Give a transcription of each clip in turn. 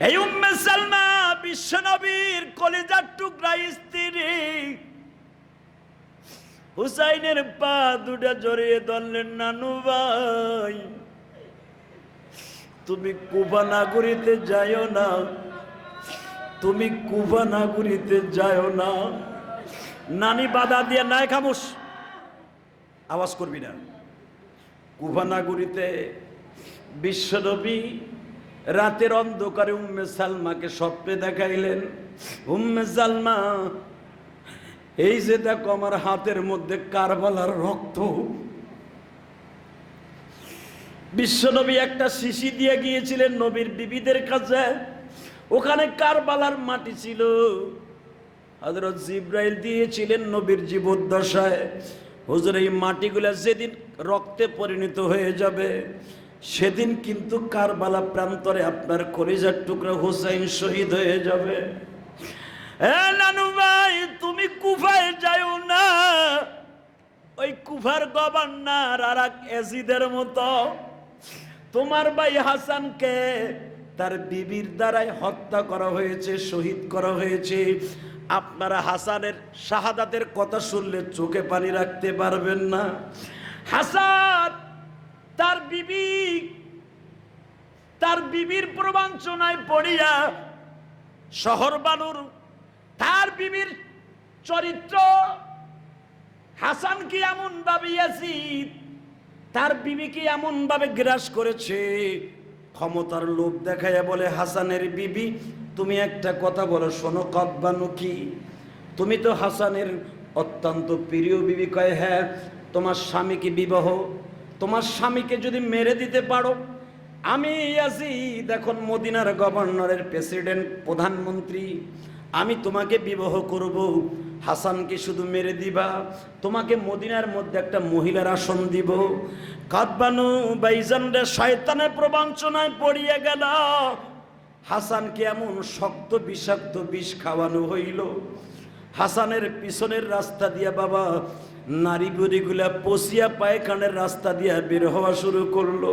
এই উম্মে সালমা বিশ্বনবীর কলিজার টুকরা স্ত্রী হুসাইনের পা দুটা জড়িয়ে ধরলেন, নানু ভাই তুমি কুফা নগরীতে যাইও না, তুমি কুফা নগরীতে যাইও না। নানি বাধা দিয়ে, নাই খামোশ, আওয়াজ করবি না। কুফা নগরীতে বিশ্বনবী রাতের অন্ধকারে উম্মে সালমাকে স্বপ্নে দেখাইলেন, উম্মে সালমা এই যে দেখো আমার হাতের মধ্যে কারবালার রক্ত। বিশ্বনবী একটা শিশি দিয়ে গিয়েছিলেন নবীর বিবিদের কাছে, ওখানে কারবালার মাটি ছিল। হযরত জিবরাইল দিয়েছিলেন নবীর জীবদ্দশায়, হুজুর এই মাটিগুলা যেদিন রক্তে পরিণত হয়ে যাবে সেদিন কিন্তু কারবালা প্রান্তরে আপনার কলিজার টুকরা হুসাইন শহীদ হয়ে যাবে। নানু ভাই তুমি কুফায় যাও না, ওই কুফার গভর্নর আর এক এজিদের মতো তোমার ভাই হাসানকে তার বিবির দ্বারাই হত্যা করা হয়েছে, শহীদ করা হয়েছে। আপনারা হাসানের শাহাদাতের কথা শুনলে চোখে পানি রাখতে পারবেন না। হাসান তার বিবির প্রবঞ্চনায় পড়িয়া শহর বানুর তার বিবির চরিত্র হাসান কি এমন ভাবে ইয়াসিদ তার বিবিকে এমন ভাবে গ্রাস করেছে, ক্ষমতার লোভ দেখাইয়া বলে, হাসানের বিবি তুমি একটা কথা বলো, শোনো কব্বানু কি, তুমি তো হাসানের অত্যন্ত প্রিয় বিবি। কয় হ্যাঁ। তোমার স্বামীকে বিবাহ, তোমার স্বামীকে যদি মেরে দিতে পারো, আমি ইয়াজিদ এখন মদিনার গভর্নরের প্রেসিডেন্ট প্রধানমন্ত্রী, আমি তোমাকে বিবাহ করব। হাসানকে শুধু মেরে দিবা, তোমাকে মদিনার মধ্যে একটা মহিলার আসন দিব। কাদবানু বাইজানরে শয়তানের প্রবঞ্চনায় পড়িয়ে গেল। হাসানকে এমন শক্ত বিষাক্ত বিষ খাওয়ানো হইল, হাসানের পিছনের রাস্তা দিয়া বাবা নারী বুড়িগুলা পচিয়া পায়খানের রাস্তা দিয়া বের হওয়া শুরু করলো।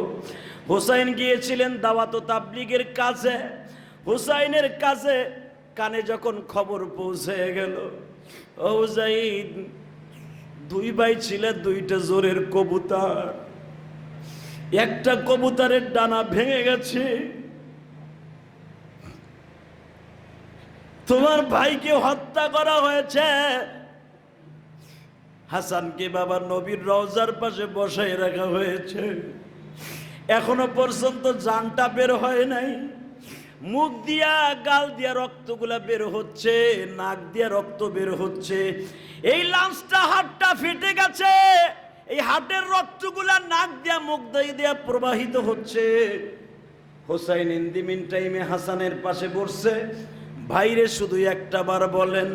হুসাইন গিয়েছিলেন দাওয়াত ও তাবলীগের কাছে, হুসাইনের কাছে কানে যখন খবর পৌঁছে গেল, ও জাইদ দুই ভাই ছিল, দুইটা জোরের কবুতর, একটা কবুতরের ডানা ভেঙে গেছে, তোমার ভাইকে হত্যা করা হয়েছে। হাসানকে বাবা নবীর রওজার পাশে বসাই রাখা হয়েছে, এখনো পর্যন্ত জানটা বের হয় নাই, মুখ দিয়া গাল দিয়া রক্তগুলা বের হচ্ছে, নাক দিয়া রক্ত বের হচ্ছে, এই লাঞ্চটা হাড়টা ফেটে গেছে, এই হাড়ের রক্তগুলা নাক দিয়া মুখ দিয়া প্রবাহিত হচ্ছে। হোসাইন ইন দি মিন টাইমে হাসানের পাশে বসছে, ভাইরে শুধু একটা বার বলেন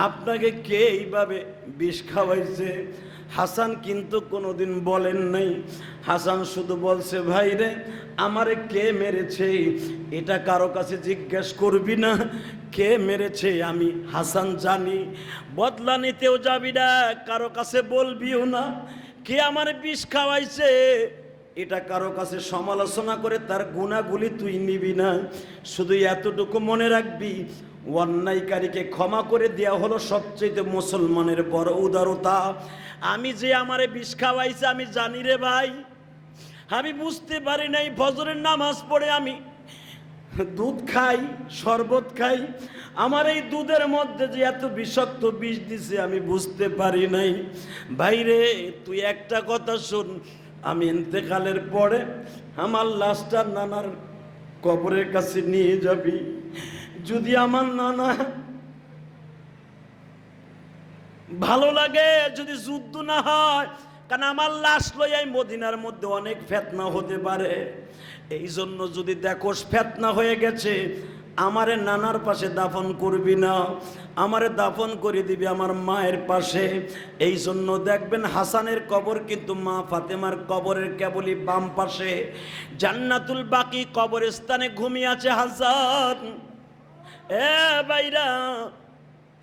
আপনাকে কে এইভাবে বিষ খাওয়াইছে। হাসান কিন্তু কোনোদিন বলেন নাই, হাসান শুধু বলছে ভাইরে আমারে কে মেরেছে এটা কারো কাছে জিজ্ঞেস করবি না, কে মেরেছে আমি হাসান জানি, বদলা নিতেও যাবি না, কারো কাছে বলবিও না, কে আমার বিষ খাওয়াইছে এটা কারো কাছে সমালোচনা করে তার গুণাগুলি তুই নিবি না। শুধু এতটুকু মনে রাখবি, অন্যায়কারীকে ক্ষমা করে দেওয়া হলো সবচেয়ে মুসলমানের বড় উদারতা। আমি যে আমারে বিষ খাওয়াইছে আমি জানি রে ভাই, আমি বুঝতে পারি নাই, ফজরের নামাজ পড়ে আমি দুধ খাই, শরবত খাই, আমার এই দুধের মধ্যে যে এত বিষাক্ত বিষ দিছে আমি বুঝতে পারি নাই। ভাইরে তুই একটা কথা শোন, আমি ইন্তেকালের পরে আমার লাশটা নানার কবরের কাছে নিয়ে যাবি, যদি আমার নানা ভালো লাগে, যদি যুদ্ধ না হয়, কারণ আমার লাশ লইয়াই মদিনার মধ্যে অনেক ফিতনা হতে পারে, এই জন্য যদি দেখোস ফিতনা হয়ে গেছে আমারে নানার পাশে দাফন করবি না, আমারে দাফন করে দিবি আমার মায়ের পাশে। এই জন্য দেখবেন হাসানের কবর কিন্তু মা ফাতেমার কবরের কেবলই বাম পাশে, জান্নাতুল বাকি কবরস্থানে ঘুমিয়ে আছে হাসান। এ ভাইরা,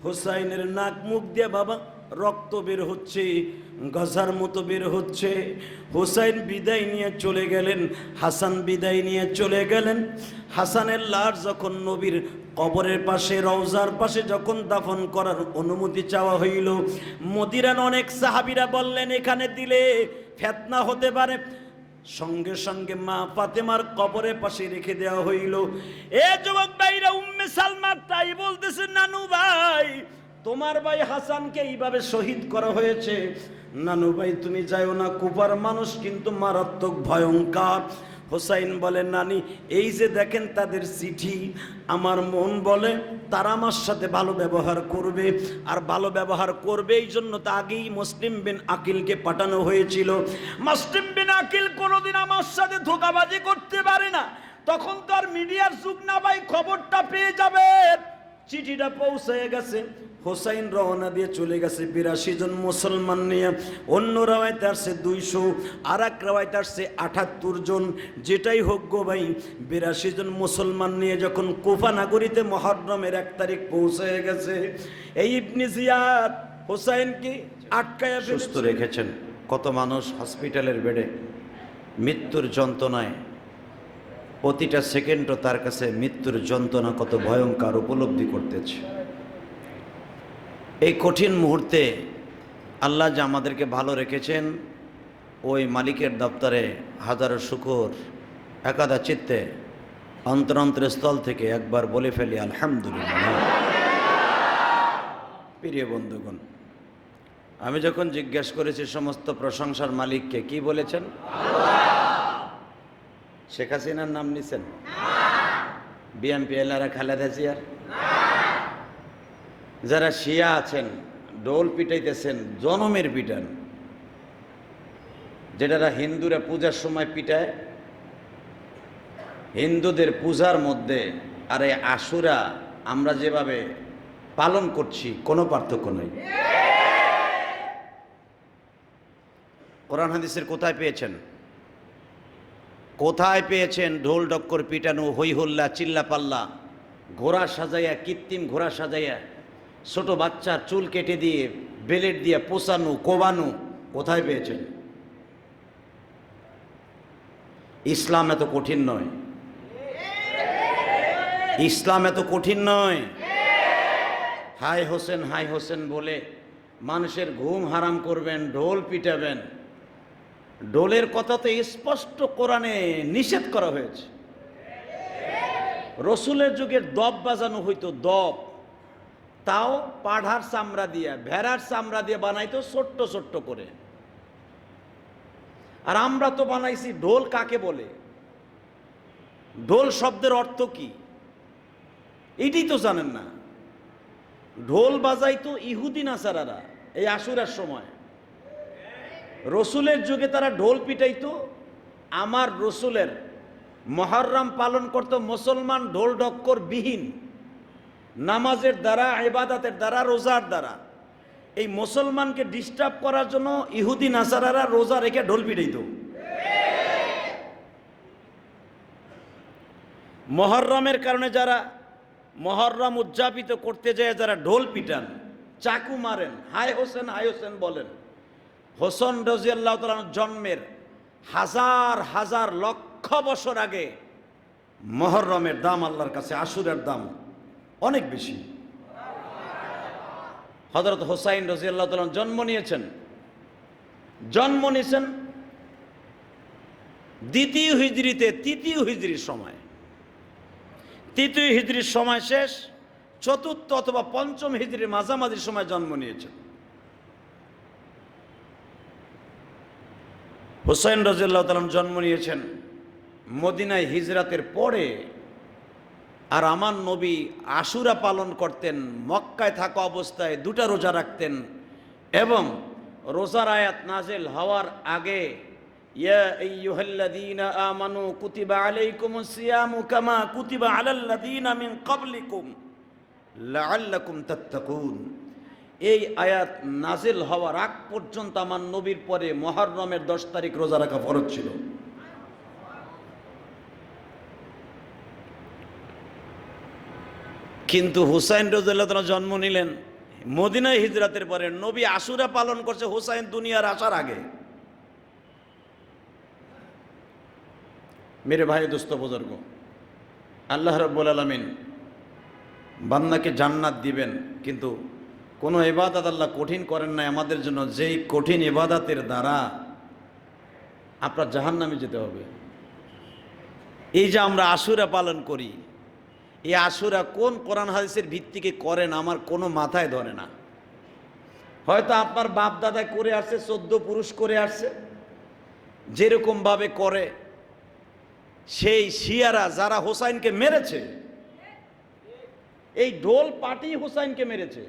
হুসাইনের নাক মুখ দিয়ে বাবা রক্ত বের হচ্ছে, গজার মতো বের হচ্ছে। হুসাইন বিদায় নিয়ে চলে গেলেন, হাসান বিদায় নিয়ে চলে গেলেন। হাসানের লাশ যখন নবীর কবরের পাশে, রওজার পাশে যখন দাফন করার অনুমতি চাওয়া হইল, মদিনার অনেক সাহাবীরা বললেন এখানে দিলে ফিতনা হতে পারে। সঙ্গে সঙ্গে মা ফাতেমার কবরের পাশে রেখে দেওয়া হইল। এ যুবক ভাইরা, উম্মে সালমা তাই বলতেছে, নানু ভাই তোমার ভাই হাসানকে এইভাবে শহীদ করা হয়েছে, নানু ভাই তুমি যাও না, কুফার মানুষ কিন্তু মারাত্মক ভয়ঙ্কর। হোসাইন বলে, নানি এই যে দেখেন তাদের চিঠি, আমার মন বলে তারা আমার সাথে ভালো ব্যবহার করবে, আর ভালো ব্যবহার করবে এই জন্য তো আগেই মুসলিম বিন আকিলকে পাঠানো হয়েছিল। মুসলিম বিন আকিল কোনোদিন আমার সাথে ধোঁকাবাজি করতে পারে না, তখন তো আর মিডিয়ার যুগ না ভাই, খবরটা পেয়ে যাবে। চিঠিটা পৌঁছে গেছে, হোসাইন রওনা দিয়ে চলে গেছে 82 জন মুসলমান নিয়ে। অন্য রাওয়ায়তে আসছে 200, আর এক রাওয়ায়তে আসছে 78 জন। যেটাই হোক গো ভাই, 82 জন মুসলমান নিয়ে যখন কুফা নগরীতে মুহররমের 1 তারিখ পৌঁছে গেছে, এই ইবনে জিয়াদ হোসাইনকে আটকায়া সুস্থ রেখেছেন। কত মানুষ হসপিটালের বেডে মৃত্যুর যন্ত্রণায়, প্রতিটা সেকেন্ডও তার কাছে মৃত্যুর যন্ত্রণা কত ভয়ঙ্কর উপলব্ধি করতেছে। এই কঠিন মুহূর্তে আল্লাহ যে আমাদেরকে ভালো রেখেছেন, ওই মালিকের দপ্তরে হাজারো শুকর, একাদা চিত্তে অন্তরস্থল থেকে একবার বলে ফেলি আলহামদুলিল্লাহ। প্রিয় বন্ধুগণ, আমি যখন জিজ্ঞেস করেছি সমস্ত প্রশংসার মালিককে, কি বলেছেন? শেখ হাসিনার নাম নিছেন? বিএনপি এলারা খালেদা জিয়ার? যারা শিয়া আছেন ডোল পিটাইতেছেন, জনমের পিটান, যেটা হিন্দুরা পূজার সময় পিটায়, হিন্দুদের পূজার মধ্যে আর এই আশুরা আমরা যেভাবে পালন করছি কোনো পার্থক্য নেই। কোরআন হাদিসের কোথায় পেয়েছেন? কোথায় পেয়েছেন ঢোল ডক্কর পিটানো, হই হল্লা, চিল্লা পাল্লা, ঘোড়া সাজাইয়া, কৃত্রিম ঘোড়া সাজাইয়া, ছোট বাচ্চার চুল কেটে দিয়ে বেলেট দিয়ে পোষানো, কোবানো, কোথায় পেয়েছেন? ইসলাম এত কঠিন নয়, ইসলাম এত কঠিন নয়। হাই হোসেন হাই হোসেন বলে মানুষের ঘুম হারাম করবেন, ঢোল পিটাবেন। ঢোলের কথা তো স্পষ্ট কোরআনে নিষেধ করা হয়েছে। রসুলের যুগে দব বাজানো হইতো, দব, তাও পাঢ়ার চামড়া দিয়ে, ভেড়ার চামড়া দিয়ে বানাইতো ছোট্ট ছোট্ট করে। আর আমরা তো বানাইছি ঢোল। কাকে বলে? ঢোল শব্দের অর্থ কি এটাই তো জানেন না। ঢোল বাজাইতো ইহুদি নাসারারা এই আশুরার সময়। রসুলের যুগে তারা ঢোল পিটাইতো। আমার রসুলের মুহররম পালন করতো মুসলমান ঢোল ডক্কর বিহীন, নামাজের দ্বারা, ইবাদতের দ্বারা, রোজার দ্বারা। এই মুসলমানকে ডিস্টার্ব করার জন্য ইহুদি নাসারারা রোজা রেখে ঢোল পিটাইতো। মুহররমের কারণে যারা মুহররম উদযাপিত করতে যায়, যারা ঢোল পিটান, চাকু মারেন, হাই হোসেন বলেন, হোসেন রাদিয়াল্লাহু তাআলার জন্মের হাজার হাজার লক্ষ বছর আগে মুহররমের দাম আল্লাহর কাছে আশুরের দাম অনেক বেশি। হযরত হোসাইন রাদিয়াল্লাহু তাআলা জন্ম নিয়েছেন দ্বিতীয় হিজরিতে, তৃতীয় হিজরির সময়। তৃতীয় হিজরির সময় শেষ, চতুর্থ অথবা পঞ্চম হিজরির মাঝামাঝি সময় জন্ম নিয়েছেন হোসাইন রাদিয়াল্লাহু তাআলা। জন্ম নিয়েছেন মদিনায় হিজরাতের পরে। আর আমার নবী আশুরা পালন করতেন, মক্কায় থাকা অবস্থায় 2টা রোজা রাখতেন, এবং রোজার আয়াত নাজিল হওয়ার আগে ইয়া আইয়ুহাল্লাযীনা আমানু কুতিবা আলাইকুমুস সিয়ামু কামা কুতিবা আলাল্লাযীনা মিন ক্বাবলিকুম লাআল্লাকুম তাত্তাকুন, এই আয়াত নাজিল হওয়ার আগ পর্যন্ত আমার নবীর পরে মুহররমের 10 তারিখ রোজা রাখা ফরজ ছিল। কিন্তু হুসাইন রাদিয়াল্লাহু তাআলা জন্ম নিলেন মদিনায় হিজরতের পরে নবী আশুরা পালন করছে হুসাইন দুনিয়ার আসার আগে। মেরে ভাই দোস্ত বুজুর্গ, আল্লাহ রাব্বুল আলামিন বান্দাকে জান্নাত দিবেন, কিন্তু কোনো ইবাদত আল্লাহ কঠিন করেন নাই আমাদের জন্য যেই কঠিন ইবাদতের দ্বারা আপনার জাহান্নামে যেতে হবে। এই যে আমরা আশুরা পালন করি, এই আশুরা কোন কোরআন হাদিসের ভিত্তিকে করেন আমার কোনো মাথায় ধরে না। হয়তো আপনার বাপ দাদা করে আসছে, 14 পুরুষ করে আসছে, যেরকমভাবে করে সেই শিয়ারা যারা হোসাইনকে মেরেছে, এই ঢোল পার্টি হোসাইনকে মেরেছে।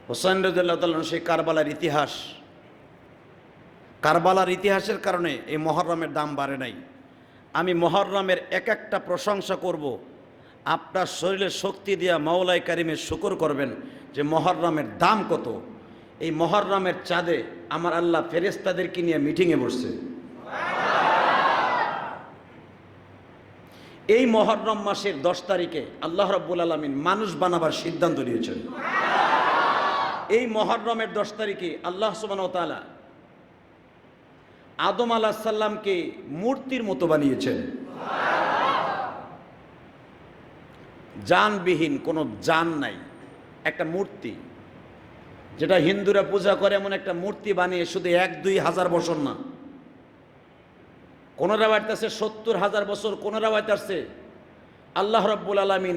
হোসাইন রাদিয়াল্লাহু তাআলা সেই কারবালার ইতিহাসের কারণে এই মুহররমের দাম বাড়ে নাই। আমি মুহররমের এক একটা প্রশংসা করব, আপনার শরীরে শক্তি দিয়া মাওলাই কারিমের শুকর করবেন যে মুহররমের দাম কত। এই মুহররমের চাঁদে আমার আল্লাহ ফেরেশতাদেরকে নিয়ে মিটিংয়ে বসছে। এই মুহররম মাসের 10 তারিখে আল্লাহ রাব্বুল আলামিন মানুষ বানাবার সিদ্ধান্ত নিয়েছেন। এই মুহররমের 10 তারিখে আল্লাহ সুবহানাহু ওয়া তাআলা আদম আলাইহিস সালামকে মূর্তির মতো বানিয়েছেন। জানবিহীন, কোনো জান নাই, একটা মূর্তি, যেটা হিন্দুরা পূজা করে এমন একটা মূর্তি বানিয়ে শুধু 1-2 হাজার বছর না, কোন রাওয়ায়াত আছে 70,000 বছর, কোন রাওয়ায়াত আছে আল্লাহ রাব্বুল আলামিন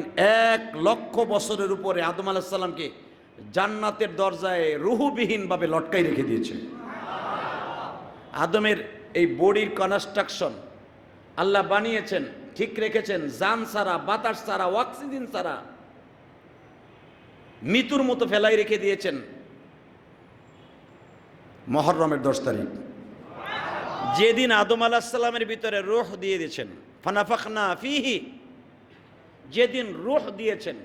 1 লক্ষ বছরের উপরে আদম আলাইহিস সালামকে জান্নাতের দরজায় রুহুবিহীনভাবে লটকাই রেখে দিয়েছে। আদমের এই বডির কনস্ট্রাকশন আল্লাহ বানিয়েছেন, ঠিক রেখেছেন, জান ছাড়া, বাতাস ছাড়া, অক্সিজেন ছাড়া মৃত্যুর মতো ফেলাই রেখে দিয়েছেন। মুহররমের 10 তারিখ যেদিন আদম আলাইহিস সালামের ভিতরে রূহ দিয়ে দিয়েছেন, ফানাফাখনা ফিহি, যেদিন রূহ দিয়েছেন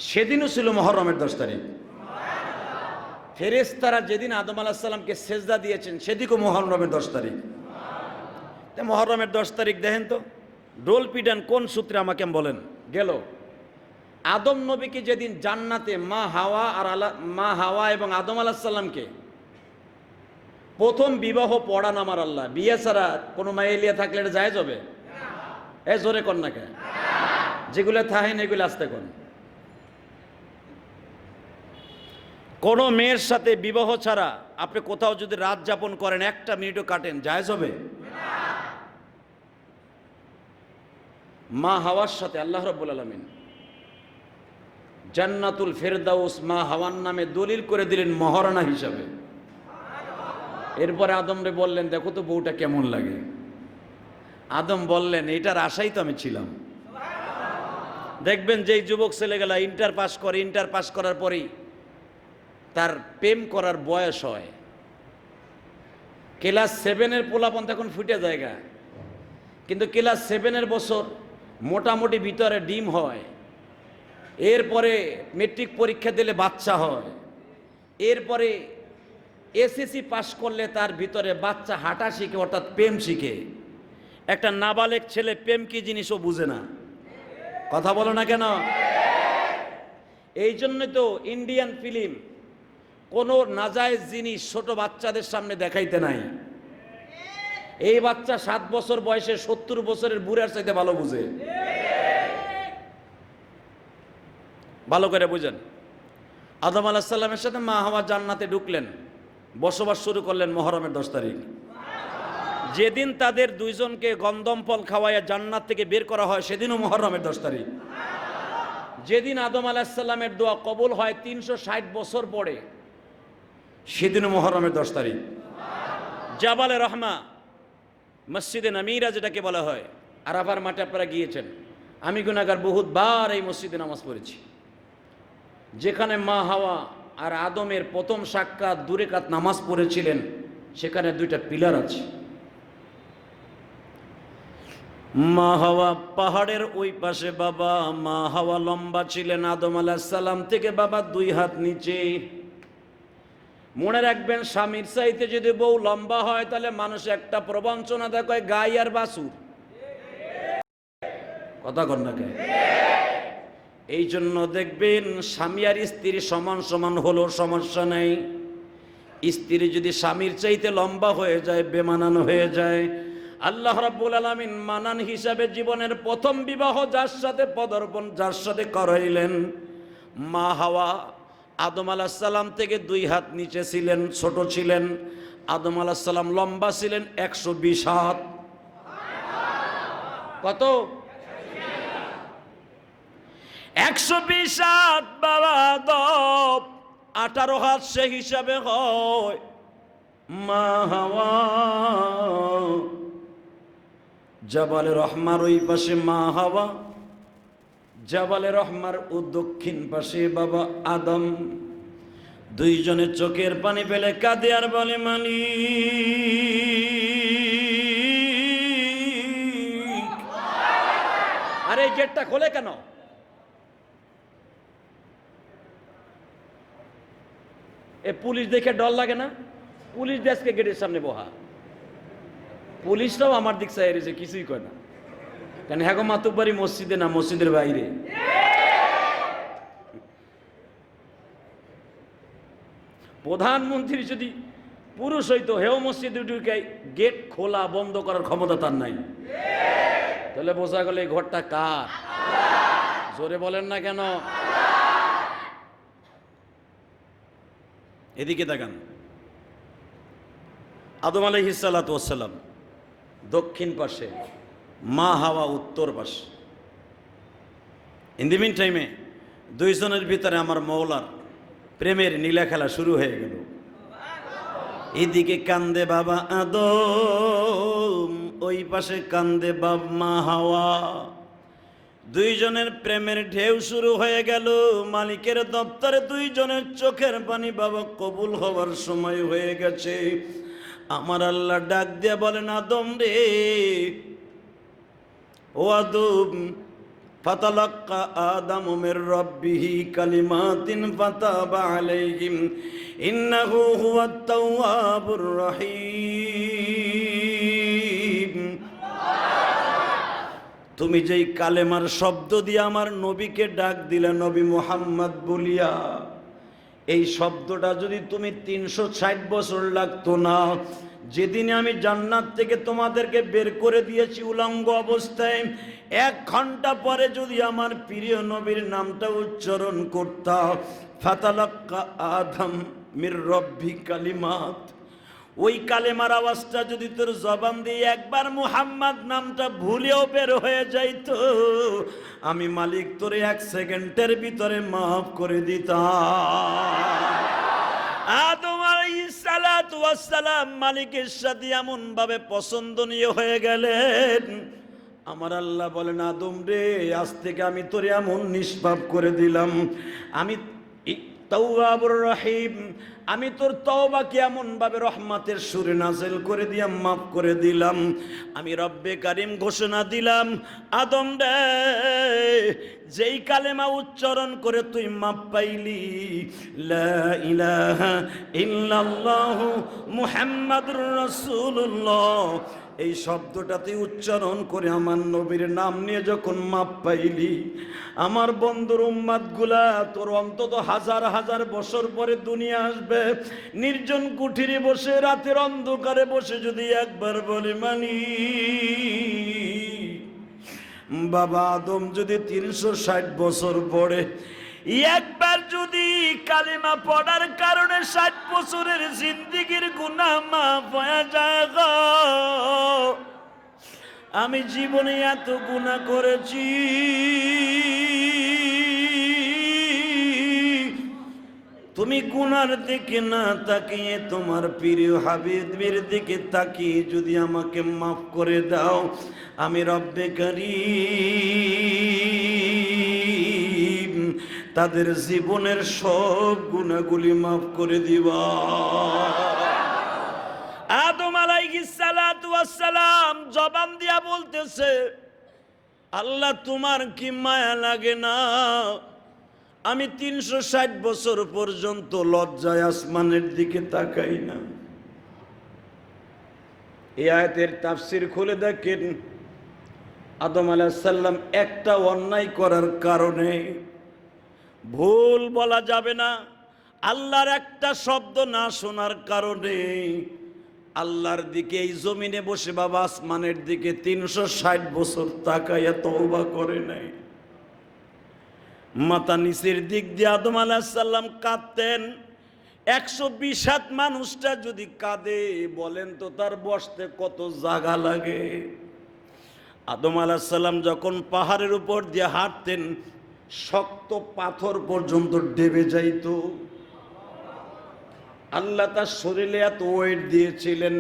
সেদিনও ছিল মুহররমের 10 তারিখ। ফেরেশতারা যেদিন আদম আলাইহিস সালামকে সেজদা দিয়েছেন সেদিনও মুহররমের 10 তারিখ। মুহররমের 10 তারিখ দেখেন তো, ডোল পিটান কোন সূত্রে আমাকে বলেন গেল। আদম নবীকে যেদিন জান্নাতে মা হাওয়া এবং আদম আলাইহিস সালামকে প্রথম বিবাহ পড়ান আমার আল্লাহ, বিয়ে ছাড়া কোনো মাইলিয়া থাকলে এটা জায়েজ হবে? জোরে কর না কে, যেগুলো থাহেন এগুলো আসতে কোন। কোনো মেয়ের সাথে বিবাহ ছাড়া আপনি কোথাও যদি রাত যাপন করেন, 1 মিনিটও কাটেন, জায়েজ হবে? মা হাওয়ার সাথে আল্লাহ রাব্বুল আলামিন জান্নাতুল ফেরদাউস মা হাওয়ার নামে দলিল করে দিলেন মহারানা হিসাবে। এরপরে আদমরে বললেন, দেখো তো বউটা কেমন লাগে। আদম বললেন, এটার আশাই তো আমি ছিলাম। দেখবেন যেই যুবক ছেলেগুলা ইন্টার পাস করার পরেই তার প্রেম করার বয়স হয়, ক্লাস 7-এর পোলাপন তখন ফুটে জায়গা, কিন্তু ক্লাস 7-এর বছর মোটামুটি ভিতরে ডিম হয়, এরপরে মেট্রিক পরীক্ষা দিলে বাচ্চা হয়, এরপরে এসএসসি পাস করলে তার ভিতরে বাচ্চা হাঁটা শিখে, অর্থাৎ প্রেম শিখে। একটা নাবালেক ছেলে প্রেম কি জিনিস ও বুঝে না, কথা বলো না কেন? এই জন্য তো ইন্ডিয়ান ফিল্ম কোনো নাজায়েজ জিনিস ছোট বাচ্চাদের সামনে দেখাইতে নাই। এই বাচ্চা 7 বছর বয়সে 70 বছরের বুড়ার চাইতে ভালো বুঝে। ভালো করে বুঝেন। আদম আলাইহিস সালামের সাথে মা হাওয়া জান্নাতে ঢুকলেন, বসবাস শুরু করলেন মুহররমের 10 তারিখ। যেদিন তাদের দুইজনকে গন্ধম ফল খাওয়াইয়া জান্নাত থেকে বের করা হয় সেদিনও মুহররমের 10 তারিখ। যেদিন আদম আলাইহিস সালামের দোয়া কবুল হয় 360 বছর পরে, সেদিনও মুহররমের 10 তারিখ। জাবালে রহমা, মসজিদে নামিরা যেটাকে বলা হয়, আরাফার মাঠে আপনারা গিয়েছেন। আমি গুনাহগার বহুতবার এই মসজিদে নামাজ পড়েছি, যেখানে মা হাওয়া আর আদমের প্রথম সাক্ষাৎ 2 রাকাত নামাজ পড়েছিলেন, সেখানে 2টা পিলার আছে। মা হাওয়া পাহাড়ের ওই পাশে বাবা, মা হাওয়া লম্বা ছিলেন আদম আলাইহিস সালাম থেকে বাবা 2 হাত নিচে। মনে রাখবেন, স্বামীর চাইতে যদি বউ লম্বা হয় তাহলে মানুষ একটা প্রবঞ্চনা দেখায় গাই আর বাছুর, কথা কন না কে? এই জন্য দেখবেন স্বামী আর স্ত্রী সমান সমান হলো সমস্যা নেই, স্ত্রী যদি স্বামীর চাইতে লম্বা হয়ে যায়, বেমানান হয়ে যায়, আল্লাহ রাব্বুল আলামিন মানান হিসাবে জীবনের প্রথম বিবাহ যার সাথে পদার্পণ, যার সাথে করাইলেন, মা হাওয়া আদম আলাইহিস সালাম থেকে 2 হাত নিচে ছিলেন, ছোট ছিলেন। আদম আলাইহিস সালাম লম্বা ছিলেন 120 হাত। কত? 120 হাত। বাবা আদম 18 হাত সে হিসাবে হয়। মা হাওয়া জাবালে রহমার ওই পাশে মা হাওয়া, জাবালে রহমার ও দক্ষিণ পাশে বাবা আদম। দুইজনের চোখের পানি ফেলে কাঁদে আর বলে, মালিক। আরে এই গেটটা খোলে কেন? এ পুলিশ দেখে ডর লাগে না? পুলিশ দেশকে গেটের সামনে বহা, পুলিশরাও আমার দিক চাই রয়েছে, কিছুই কয় না। কেন? হ্যাঁ গো, মাতুব্বাড়ি মসজিদে না, মসজিদের বাইরে। প্রধানমন্ত্রী যদি পুরুষ হইতো, হেও মসজিদে ঢুকে গেট খোলা বন্ধ করার ক্ষমতা তার নাই, তাহলে বোঝা গেল এই ঘরটা কার? জোরে বলেন না কেন? এদিকে দেখান। আদম আলাইহিস সালাতু ওয়াস সালাম দক্ষিণ পাশে, মা হাওয়া উত্তর পাশে। ইন দি মিন টাইমে দুইজনের ভিতরে আমার মওলার প্রেমের নীলা খেলা শুরু হয়ে গেল। এদিকে কান্দে বাবা আদম, ওই পাশে কান্দে মা হাওয়া। দুইজনের প্রেমের ঢেউ শুরু হয়ে গেল। মালিকের দপ্তরে দুইজনের চোখের পানি বাবা কবুল হওয়ার সময় হয়ে গেছে। আমার আল্লাহ ডাক দিয়ে বলেন, আদম রে, ও আদম, ফাতালাক্কা আদামু মির রাব্বিহি কালিমাতিন ফাতাবা আলাইহিম ইন্নাহু হুয়াত তাওয়াবুর রহিম। তুমি যেই কালেমার শব্দ দিয়ে আমার নবীকে ডাক দিলে, নবী মুহাম্মদ বলিয়া, এই শব্দটা যদি তুমি 360 বছর লাগতো না, যেদিনে আমি জান্নাত থেকে তোমাদেরকে বের করে দিয়েছি উলঙ্গ অবস্থায়, 1 ঘন্টা পরে যদি আমার প্রিয় নবীর নামটা উচ্চারণ করতা, ফাতালাক্কা আদম মির রব্বি কালিমাত, ওই কালেমার আওয়াজটা যদি তোর জবান দিয়ে একবার মুহাম্মদ নামটা ভুলেও বের হয়ে যাইতো, আমি মালিক তোরে 1 সেকেন্ডের ভিতরে মাফ করে দিতাম। আদম আলাইহিস সালাতু ওয়াস সালাম মালিকের সাথে এমন ভাবে পছন্দনীয় হয়ে গেলেন, আমার আল্লাহ বলেন, আদম রে, আজ থেকে আমি তোরে এমন নিষ্পাপ করে দিলাম, আমি তাওয়াবুর রহিম, আমি তোর তওবাকে এমন ভাবে রহমতের সুরে নাযিল করে দিয়া মাফ করে দিলাম। আমি রব্বে কারীম ঘোষণা দিলাম, আদম রে, যেই কালেমা উচ্চারণ করে তুই মাফ পাইলি, লা ইলাহা ইল্লাল্লাহু মুহাম্মাদুর রাসূলুল্লাহ, এই শব্দটা তুই উচ্চারণ করে আমার নবীর নাম নিয়ে যখন মাপ পাইলি, আমার বন্ধুর উম্মাদগুলা তোর অন্তত 1000 বছর পরে দুনিয়া আসবে, নির্জন কুঠিরে বসে রাতের অন্ধকারে বসে যদি একবার বলে মানি, বাবা আদম যদি 360 বছর পরে একবার যদি কালিমা পড়ার কারণে 60 বছরের জিন্দেগির গুনাহ মাফ হয়ে যায় গো। আমি জীবনে এত গুনাহ করেছি, তুমি গুনার দিকে না তাকিয়ে তোমার প্রিয় হাবিবের দিকে তাকিয়ে যদি আমাকে মাফ করে দাও, আমি রব্বে কারীম তাদের জীবনের সব গুনাহগুলি মাফ করে দিবা। আদম আলাইহিস সালাতু ওয়াস সালাম জবান দিয়া বলতেছে, আল্লাহ তোমার কি মায়া লাগে না? আমি 360 বছর পর্যন্ত লজ্জায় আসমানের দিকে তাকাই না। এই আয়াতের তাফসীর খুলে দেখেন, আদম আলাইহিস সালাম একটা অন্যায় করার কারণে ভুল বলা যাবে না। আল্লাহর একটা শব্দ না শোনার কারণে আল্লাহর দিকে এই জমিনে বসে বাবা আসমানের দিকে 360 বছর তাকাইয়া তওবা করে নাই। মাথা নিচের দিক দিয়ে আদম আলাইহিস সালাম কাঁদতেন। 120 হাত মানুষটা যদি কাঁদে বলেন তো তার বসতে কত জায়গা লাগে। আদম আলাইহিস সালাম যখন পাহাড়ের উপর দিয়ে হাঁটতেন শক্ত পাথর পর্যন্ত ডেবে যাইতো। আল্লাহ তার শরীরে এত ওয়েট দিয়েছিলেন।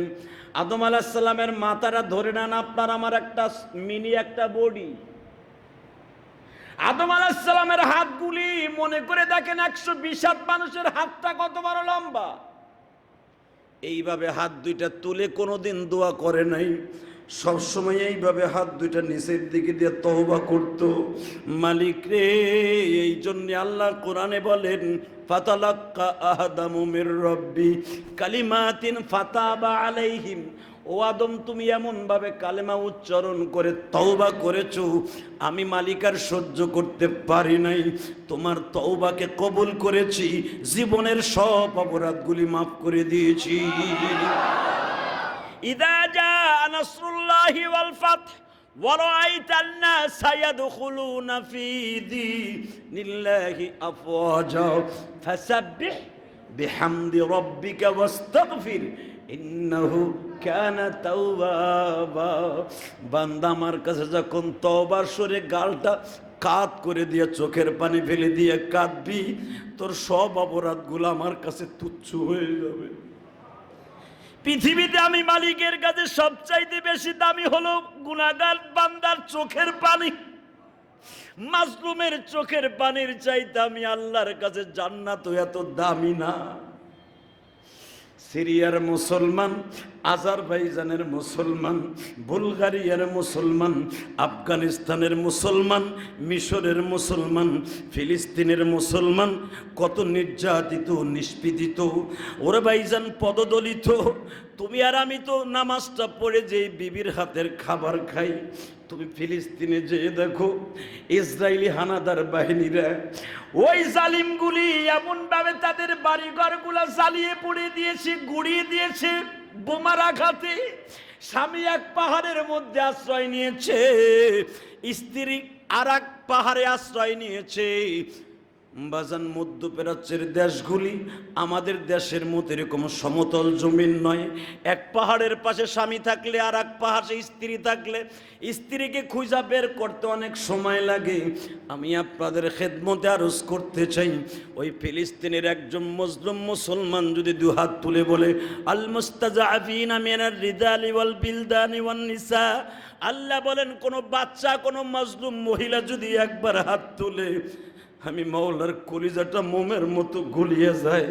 আদম আলাইহিস সালামের মাথাটা ধরে নেন আপনার আমার একটা মিনি একটা বডি। আদম আলাইহিস সালামের হাতগুলি মনে করে দেখেন 120 হাত মানুষের হাতটা কত বড় লম্বা। এইভাবে হাত দুইটা তুলে কোনোদিন দোয়া করে নাই, সবসময় এইভাবে হাত দুইটা নিচের দিকে দিয়ে তওবা করত। মালিক রে, এই জন্য আল্লাহ কোরআনে বলেন ফাতালাক্কা আদামু মির রব্বি কালিমাতিন ফাতাবা আলাইহিম। ও আদম, তুমি এমন ভাবে কালেমা উচ্চারণ করে তওবা করেছো, আমি মালিক আর সহ্য করতে পারি নাই। তোমার তওবাকে কবুল করেছি, জীবনের সব অপরাধগুলি মাফ করে দিয়েছি। ইদা জাআ নাসরুল্লাহি ওয়াল ফাতহ ওয়া রাআইতান নাসা ইয়াদখুলুনা ফি দীনিল্লাহি আফওয়াজা ফাসাব্বিহ বিহামদি রাব্বিকা ওয়াস্তাগফির ইন্নাহু কানা তাওয়াবা। বান্দা আমার কাছে যখন তওবার সুরে গালটা কাত করে দিয়ে চোখের পানি ফেলে দিয়ে কাঁদবি, তোর সব অপরাধগুলো আমার কাছে তুচ্ছ হয়ে যাবে। পৃথিবীতে আমি মালিকের কাছে সবচাইতে বেশি দামি হলো গুনাহগার বান্দার চোখের পানি। মাজলুমের চোখের পানির চাইতে আমি আল্লাহর কাছে জান্নাত এত দামি না। সিরিয়ার মুসলমান, আজারবাইজানের মুসলমান, বুলগারিয়ার মুসলমান, আফগানিস্তানের মুসলমান, মিশরের মুসলমান, ফিলিস্তিনের মুসলমান কত নির্যাতিত নিষ্পীড়িত, ওরা ভাইজান পদদলিত। তুমি আর আমি তো নামাজটা পড়ে যে বিবির হাতের খাবার খাই। তুমি ফিলিস্তিনে যেয়ে দেখো ইসরায়েলি হানাদার বাহিনীরা, ওই জালিমগুলি এমন ভাবে তাদের বাড়িঘরগুলো জ্বালিয়ে পুড়িয়ে দিয়েছে, গুড়িয়ে দিয়েছে বোমার আঘাতে। স্বামী এক পাহাড়ের মধ্যে আশ্রয় নিয়েছে, স্ত্রী আর এক পাহাড়ে আশ্রয় নিয়েছে। বাজান মধ্যপ্রাচ্যের দেশগুলি আমাদের দেশের মতো এরকম সমতল জমিন নয়। এক পাহাড়ের পাশে স্বামী থাকলে আর এক পাহাড়ে স্ত্রী থাকলে স্ত্রীকে খুঁজা বের করতে অনেক সময় লাগে। আমি আপনাদের খেদমতে আরজ করতে চাই, ওই ফিলিস্তিনের একজন মজলুম মুসলমান যদি দু হাত তুলে বলে আল মুস্তাজাফিনা মিনার রিজালি ওয়াল বিলদানি ওয়ান নিসা, আল্লাহ বলেন কোন বাচ্চা কোন মজলুম মহিলা যদি একবার হাত তুলে, আমি মাওলার কলিজাটা মোমের মতো গলিয়ে যায়।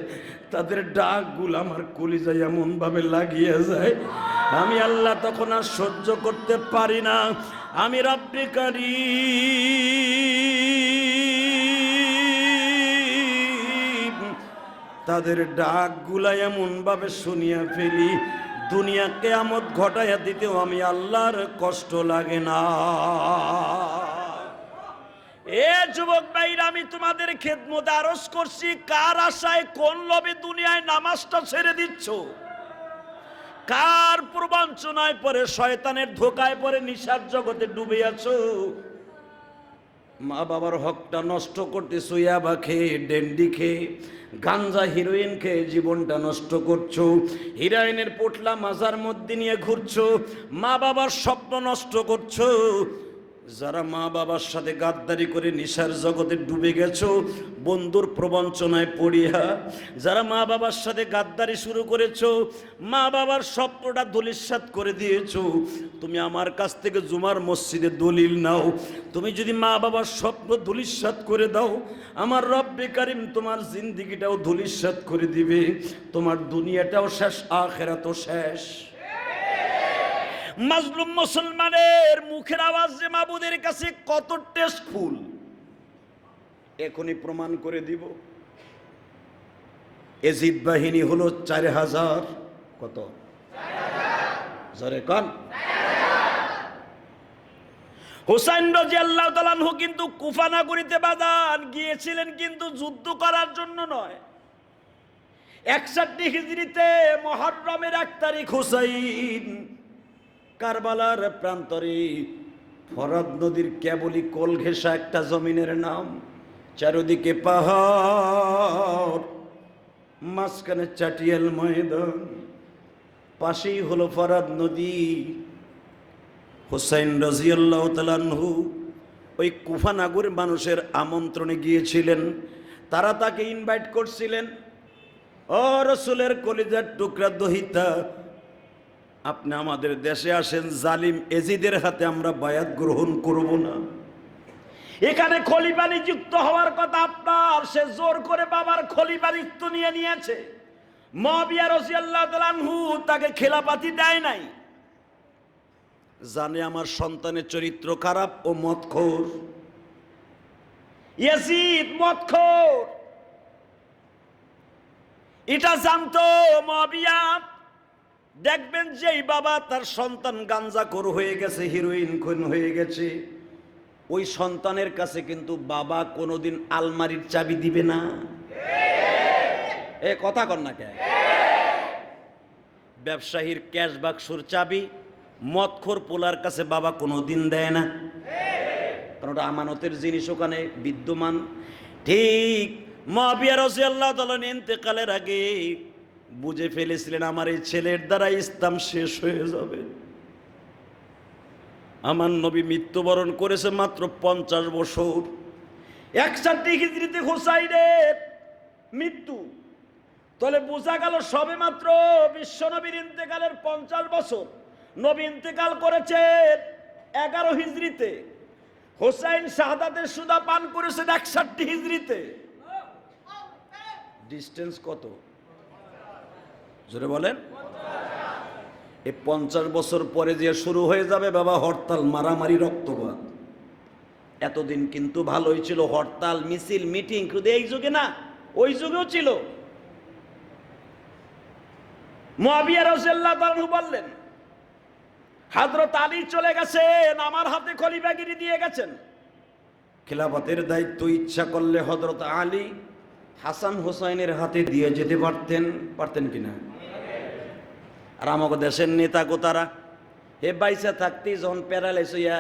তাদের ডাকগুলো আমার কলিজায় এমন ভাবে লাগিয়ে যায়, আমি আল্লাহ তখন আর সহ্য করতে পারি না। আমি রব্বে কারীম তাদের ডাকগুলা এমন ভাবে শুনিয়া ফেলি, দুনিয়া কিয়ামত ঘটাইয়া দিতেও আমি আল্লাহর কষ্ট লাগে না। এ যুবক ভাইরা, আমি তোমাদের খেদমতে আরজ করছি, কার আশায় কোন লোভে দুনিয়ায় নামাজটা ছেড়ে দিচ্ছ? কার প্রবঞ্চনায় পরে শয়তানের ধোকায় পরে নিশার জগতে ডুবে আছো? মা বাবার হকটা নষ্ট করতেছো, ইয়াবা খেয়ে, ডেন্ডি খেয়ে, গাঞ্জা হিরোইন খেয়ে জীবনটা নষ্ট করছো। হিরোইনের পোটলা মাজার মধ্যে নিয়ে ঘুরছো, মা বাবার স্বপ্ন নষ্ট করছো। যারা মা বাবার সাথে গাদ্দারি করে নিশার জগতে ডুবে গেছো, বন্ধুর প্রবঞ্চনায় পড়িয়া, যারা মা বাবার সাথে গাদ্দারি শুরু করেছো, মা বাবার স্বপ্নটা ধূলিসাৎ করে দিয়েছো, তুমি আমার কাছ থেকে জুমার মসজিদে দলিল নাও। তুমি যদি মা বাবার স্বপ্ন ধূলিসাৎ করে দাও, আমার রব্বে কারীম তোমার জিন্দেগিটাও ধূলিসাৎ করে দিবে, তোমার দুনিয়াটাও শেষ, আখিরাতও শেষ। মাজলুম মুসলমানের মুখের আওয়াজ যে মাবুদের কাছে কত টেস্টফুল, এখনই প্রমাণ করে দিব। এজিদ বাহিনী হলো 4000, কত? জোরে কন। হুসাইন রাদিয়াল্লাহু তাআলা আনহু কিন্তু কুফা নগরীতে বাজান গিয়েছিলেন, কিন্তু যুদ্ধ করার জন্য নয়। 61 হিজরিতে মুহররমের 1 তারিখ হুসাইন কারবালার প্রান্তরে ফরাত নদীর কেবলই কোল ঘেঁষা একটা জমিনের নাম, চারিদিকে পাহাড়, মাঝখানে চাটিয়াল ময়দান, পাশেই হলো ফরাত নদী। হুসাইন রাদিয়াল্লাহু তাআলা আনহু ওই কুফা নগরের মানুষের আমন্ত্রণে গিয়েছিলেন। তারা তাকে ইনভাইট করছিলেন, ও রাসূলের কলিজার টুকরা দহিতা, আপনি আমাদের দেশে আসেন, জালিম এজিদের হাতে আমরা বায়াত গ্রহণ করব না। এখানে খলিফা নিযুক্ত হওয়ার কথা আপনার, সে জোর করে বাবার খলিফারিত্ব নিয়ে নিয়েছে। মুআবিয়া রাদিয়াল্লাহু তাআলা আনহু তাকে খেলাফতি দেয় নাই, জানে আমার সন্তানের চরিত্র খারাপ ও মদখোর। ইয়াজিদ মদখোর, এটা জানতো মুআবিয়া। দেখবেন যেই বাবা তার সন্তান গাঞ্জাখোর হয়ে গেছে, হিরোইন খুন হয়ে গেছে, ওই সন্তানের কাছে কিন্তু বাবা কোনোদিন আলমারির চাবি দিবে না। এ কথা কর না কে? ব্যবসায়ীর ক্যাশ বাক্সুর চাবি মদখোর পোলার কাছে বাবা কোনোদিন দেয় না, কারণ ওটা আমানতের জিনিস ওখানে বিদ্যমান। ঠিক মুআবিয়া রাদিয়াল্লাহু তাআলা ইন্তেকালের আগে বুঝে ফেলেছিলেন আমার এই ছেলের দ্বারা ইসলাম শেষ হয়ে যাবে। আমার নবী মৃত্যুবরণ করেছে মাত্র 50 বছর। 61 হিজরিতে হুসাইনের মৃত্যু, তাহলে বোঝা গেল সবে মাত্র বিশ্বনবীর ইন্তেকালের 50 বছর। নবী ইন্তেকাল করেছেন 11 হিজরিতে, হুসাইন শাহাদাতের সুদা পান করেছেন 61 হিজরিতে। ডিস্টেন্স কত জোরে বলেন? এই 50 বছর পরে যে শুরু হয়ে যাবে বাবা হরতাল, মারামারি, রক্তপাত। এতদিন কিন্তু ভালোই ছিল, হরতাল, মিছিল, মিটিং, শুধু এই যুগে না, ওই যুগেও ছিল। মুআবিয়া রাদিয়াল্লাহু তাআলা আনহু বললেন, হযরত আলী চলে গেছেন, আমার হাতে খলিফাগিরি দিয়ে গেছেন। খেলাফতের দায়িত্ব ইচ্ছা করলে হযরত আলী হাসান হোসাইনের হাতে দিয়ে যেতে পারতেন, পারতেন কিনা? আর আমাকে দেশের নেতা গোতারা হে বাইসা থাকতেই যখন প্যারালাইস হইয়া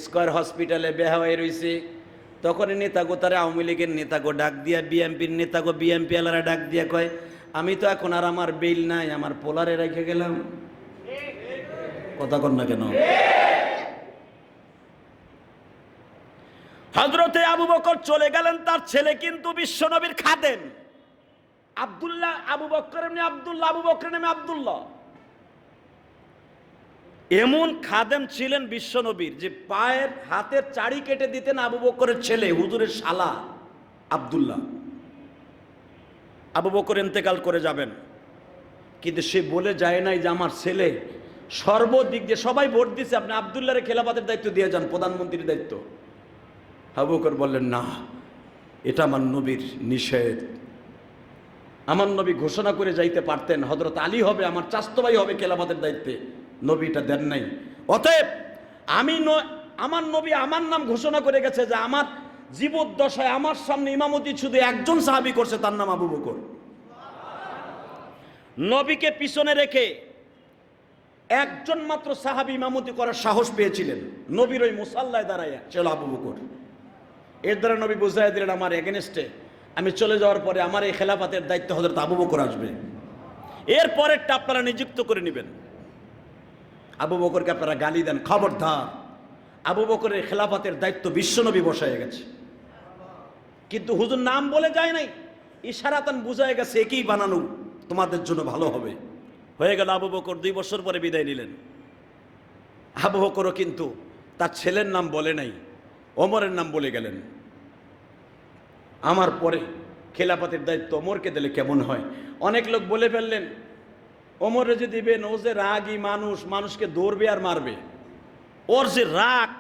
স্কয়ার হসপিটালে বেহাওয়াই রয়েছে, তখন নেতা গোতারে আওয়ামী লীগের নেতাকে ডাক দিয়া, বিএনপির নেতাকে বিএনপি আলারা ডাক দিয়া কয়, আমি তো এখন আর আমার বেইল নাই, আমার পোলারে রেখে গেলাম। কথা কন না কেন? হযরতে আবু বকর চলে গেলেন, তার ছেলে কিন্তু বিশ্বনবীর খাদেম আব্দুল্লাহ, আবু বকর এমনি আব্দুল্লাহ, আবু বকর নামে আব্দুল্লাহ। এমন খাদেম ছিলেন বিশ্বনবীর যে পায়ের হাতের চাড়ি কেটে দিতেন আবু বকরের ছেলে, হুজুরের শালা আব্দুল্লাহ। আবু বকর ইন্তেকাল করে যাবেন, কিন্তু সে বলে যায় নাই যে আমার ছেলে সর্বদিক দিয়ে, সবাই ভোট দিচ্ছে, আপনি আব্দুল্লাহর খেলাফতের দায়িত্ব দিয়ে যান, প্রধানমন্ত্রীর দায়িত্ব। আবু বকর বললেন, না, এটা আমার নবীর নিষেধ। আমার নবী ঘোষণা করে যাইতে পারতেন হযরত আলী হবে, আমার চাচাতো ভাই হবে খেলাফতের দায়িত্বে, নবীটা দেন নাই। অতএব আমার নবী আমার নাম ঘোষণা করে গেছে যে আমার জীবদ্দশায় আমার সামনে ইমামতি শুধু একজন সাহাবী করছে, তার নাম আবু বকর। নবীকে পিছনে রেখে একজন মাত্র সাহাবী ইমামতি করার সাহস পেয়েছিলেন, নবীর ওই মুসাল্লায় দাঁড়াইয়া, ছিল আবু বকর। এর দ্বারা নবী বুঝাইয়া দিলেন আমার এগেনস্টে আমি চলে যাওয়ার পরে আমার এই খেলাফতের দায়িত্ব হযরত আবু বকর আসবে, এরপরেরটা আপনারা নিযুক্ত করে নেবেন। আবু বকরকে আপনারা গালি দেন, খবরদার, আবু বকরের খেলাফতের দায়িত্ব বিশ্বনবী বসায় গেছে। কিন্তু হুজুর নাম বলে যায় নাই, ইশারাতান বুঝায় গেছে একই বানানো তোমাদের জন্য ভালো হবে। হয়ে গেল, আবু বকর 2 বছর পরে বিদায় নিলেন। আবু বকরও কিন্তু তার ছেলের নাম বলে নাই, ওমরের নাম বলে গেলেন। আমার পরে খেলাফতের দায়িত্ব ওমরকে দিলে কেমন হয়? অনেক লোক বলে ফেললেন, ওমরে যে দিবেন, ও যে রাগী মানুষ, মানুষকে ধরবে আর মারবে, ওর যে রাগ,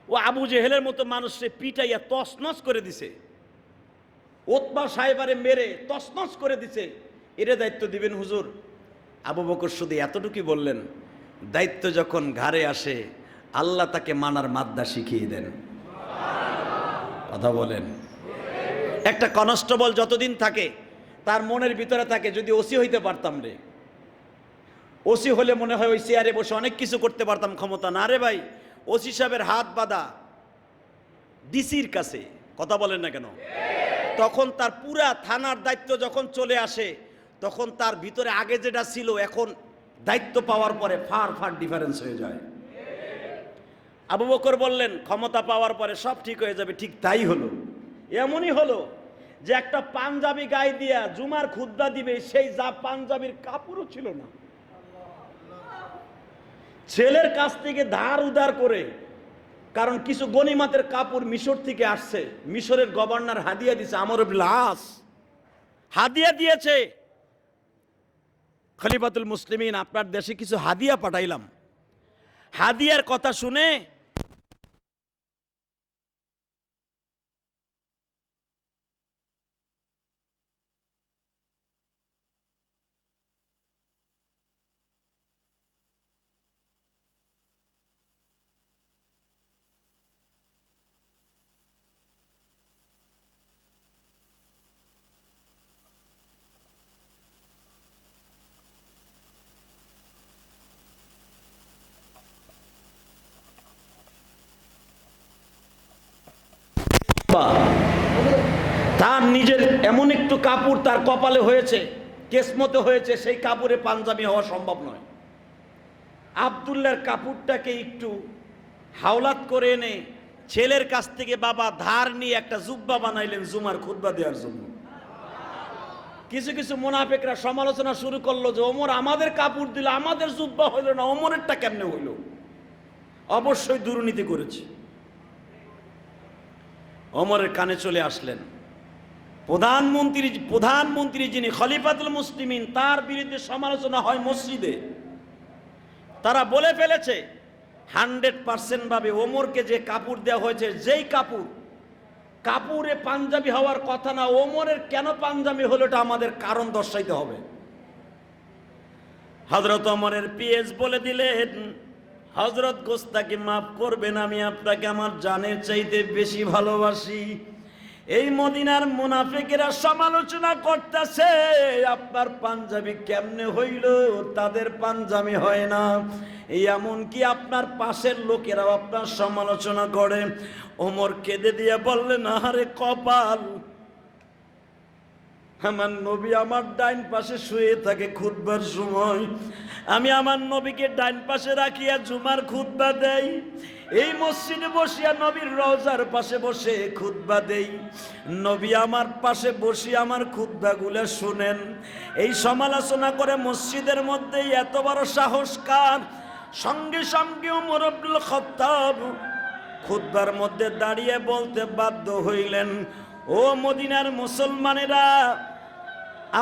ও আবু জেহেলের মতো মানুষকে পিটাইয়া তছনছ করে দিছে, ওতবা সাহেবারে মেরে তছনছ করে দিছে, এর দায়িত্ব দিবেন হুজুর। আবু বকর শুধু এতটুকুই বললেন, দায়িত্ব যখন ঘাড়ে আসে আল্লাহ তাকে মানার মাদ্দা শিখিয়ে দেন। কথা বলেন। একটা কনস্টেবল যতদিন থাকে তার মনের ভিতরে থাকে যদি ওসি হইতে পারতাম রে, ওসি হলে মনে হয় ওই চেয়ারে বসে অনেক কিছু করতে পারতাম, ক্ষমতা না রে ভাই। ওসি সাহেবের হাত বাঁধা ডিসির কাছে, কথা বলেন না কেন? তখন তার পুরা থানার দায়িত্ব যখন চলে আসে তখন তার ভিতরে আগে যেটা ছিল এখন দায়িত্ব পাওয়ার পরে ফার ফার ডিফারেন্স হয়ে যায়। আবু বকর বললেন ক্ষমতা পাওয়ার পরে সব ঠিক হয়ে যাবে, ঠিক তাই হলো। এমনই হলো যে একটা পাঞ্জাবি গায়ে দিয়া জুমার খুতবা দিবে, সেই যা পাঞ্জাবির কাপড়ও ছিল না, ছেলের কাছ থেকে ধার উধার করে, কারণ কিছু গনিমাতের কাপড় মিশর থেকে আসছে, মিশরের গভর্নর হাদিয়া দিয়েছে, আমর ইবনে আস হাদিয়া দিয়েছে, খলিফাতুল মুসলিমিন আপনার দেশে কিছু হাদিয়া পাঠাইলাম। হাদিয়ার কথা শুনে তার নিজের এমন একটু কাপড় তার কপালে হয়েছে, কেসমতে হয়েছে, সেই কাপড়ে পাঞ্জাবি হওয়া সম্ভব নয়। আব্দুল্লাহর কাপড়টাকে একটু হাওলাত করে এনে ছেলের কাছ থেকে বাবা ধার নিয়ে একটা জুব্বা বানাইলেন জুমার খুতবা দেওয়ার জন্য। কিছু কিছু মুনাফিকরা সমালোচনা শুরু করলো যে ওমর আমাদের কাপড় দিল, আমাদের জুব্বা হইল না, ওমরেরটা কেমনে হইল? অবশ্যই দুর্নীতি করেছে। ওমরের কানে চলে আসলেন প্রধানমন্ত্রী যিনি খলিফাতুল মুসলিমিন, তার বিরুদ্ধে সমালোচনা হয় মসজিদে। তারা বলে ফেলেছে 100% ভাবে ওমরকে যে কাপড় দেওয়া হয়েছে, যেই কাপড়ে পাঞ্জাবি হওয়ার কথা না, ওমরের কেন পাঞ্জাবি হলো এটা আমাদের কারণ দর্শাইতে হবে। হযরত ওমরের পিএস বলে দিলেন, হযরত গোস্তাকে মাফ করবেন, আমি আপনাকে আমার জানের চাইতে বেশি ভালোবাসি। এই মদিনার মুনাফিকেরা সমালোচনা করতেছে আপনার পাঞ্জাবি কেমনে হইল, তাদের পাঞ্জাবি হয় না। এই এমনকি আপনার পাশের লোকেরাও আপনার সমালোচনা করে। ওমর কেঁদে দিয়ে বললেন, আহারে কপাল, আমার নবী আমার ডাইন পাশে শুয়ে থাকে খুতবার সময়, আমি আমার নবীকে ডাইন পাশে রাখিয়া জুমার খুতবা দেই, এই মসজিদে বসিয়া নবীর রওজার পাশে বসে খুতবা দেই, নবী আমার পাশে বসিয়া আমার খুতবাগুলো শুনেন। এই সমালোচনা করে মসজিদের মধ্যে এত বড় সাহস কার? সঙ্গে সঙ্গে ওমর ইবনুল খাত্তাব খুতবার মধ্যে দাঁড়িয়ে বলতে বাধ্য হইলেন, ও মদিনার মুসলমানেরা,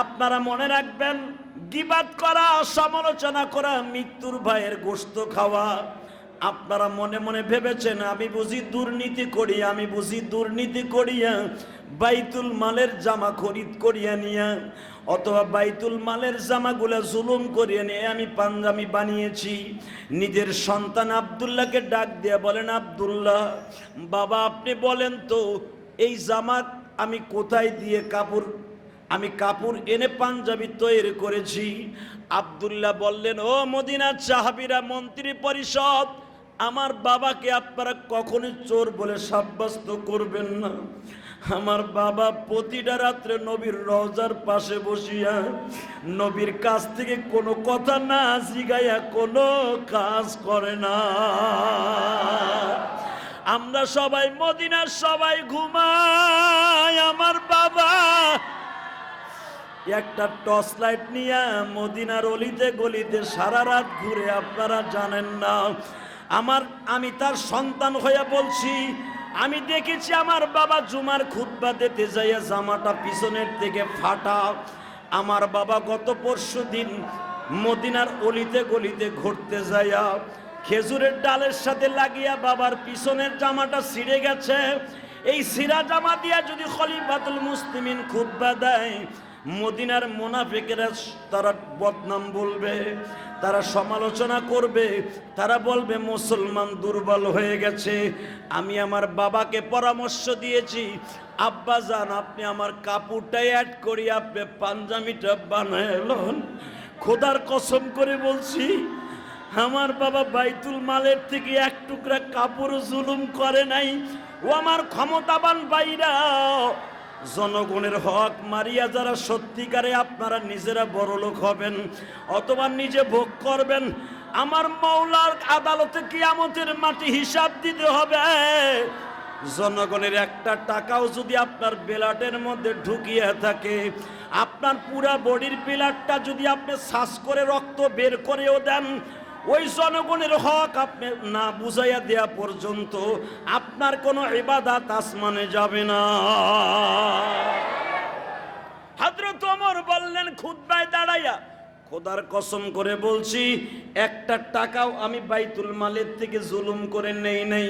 আপনারা মনে রাখবেন, গীবাত করা, সমালোচনা করা, মৃত্যুর ভাইয়ের গোশত খাওয়া। আপনারা মনে মনে ভেবেছেন আমি বুঝি দুর্নীতি করি, আমি বুঝি দুর্নীতি করিয়া বাইতুল মালের জামা খরিদ করিয়া নিয়া, অথবা বাইতুল মালের জামাগুলা জুলুম করিয়া নিয়ে আমি পাঞ্জাবি বানিয়েছি। নিজের সন্তান আব্দুল্লাহকে ডাক দিয়া বলেন, আব্দুল্লাহ বাবা আপনি বলেন তো এই জামা আমি কোথায় দিয়ে আমি কাপড় এনে পাঞ্জাবি তৈরি করেছি। আব্দুল্লাহ বললেন, ও মদিনার সাহাবীরা, মন্ত্রী পরিষদ, আমার বাবাকে আপনারা কখনোই চোর বলে সাব্যস্ত করবেন না। আমার বাবা প্রতিটা রাত্রে নবীর রওজার পাশে বসিয়া নবীর কাছ থেকে কোনো কথা না জিগাইয়া কোনো কাজ করে না। আমরা সবাই মদিনার সবাই ঘুমাই, আমার বাবা একটা টর্চ লাইট নিয়ে মদিনার অলিতে গলিতে সারা রাত ঘুরে, আপনারা জানেন না। আমি তার সন্তান হয়ে বলছি, আমি দেখেছি আমার বাবা জুমার খুতবা দিতে যাইয়া জামাটা পিছনের থেকে ফাটা। আমার বাবা গত পরশুদিন মদিনার অলিতে গলিতে ঘুরতে যাইয়া খেজুরের ডালের সাথে লাগিয়া বাবার পিছনের জামাটা ছিঁড়ে গেছে। এই ছিঁড়া জামা দিয়া যদি খলিফাতুল মুসলিমিন খুতবা দেয়, মদিনার মুনাফিকেরা তারা বদনাম বলবে, তারা সমালোচনা করবে, তারা বলবে মুসলমান দুর্বল হয়ে গেছে। আমি আমার বাবাকে পরামর্শ দিয়েছি, আব্বা যান আপনি আমার কাপড়টা অ্যাড করি, আপনি পাঞ্জাবিটা বানায় লন। খোদার কসম করে বলছি, আমার বাবা বাইতুল মালের থেকে এক টুকরা কাপড় জুলুম করে নাই। ও আমার ক্ষমতাবান ভাইরা, জনগণের হক মারিয়া যারা সত্যিকারে আপনারা নিজেরা বড়লোক হবেন অথবা নিজে ভোগ করবেন, আমার মাওলার আদালতে কিয়ামতের মাটি হিসাব দিতে হবে। জনগণের একটা টাকাও যদি আপনার বেলাটের মধ্যে ঢুকিয়ে থাকে, আপনার পুরা বডির বেলাটটা যদি আপনি শ্বাস করে রক্ত বের করেও দেন, ওই জনগণের হক আপনি না বুঝাইয়া দেয়া পর্যন্ত আপনার কোনো ইবাদত আসমানে যাবে না। হযরত ওমর বললেন খুতবায় দাঁড়াইয়া, খোদার কসম করে বলছি একটা টাকাও আমি বাইতুল মালের থেকে জুলুম করে নেই নাই।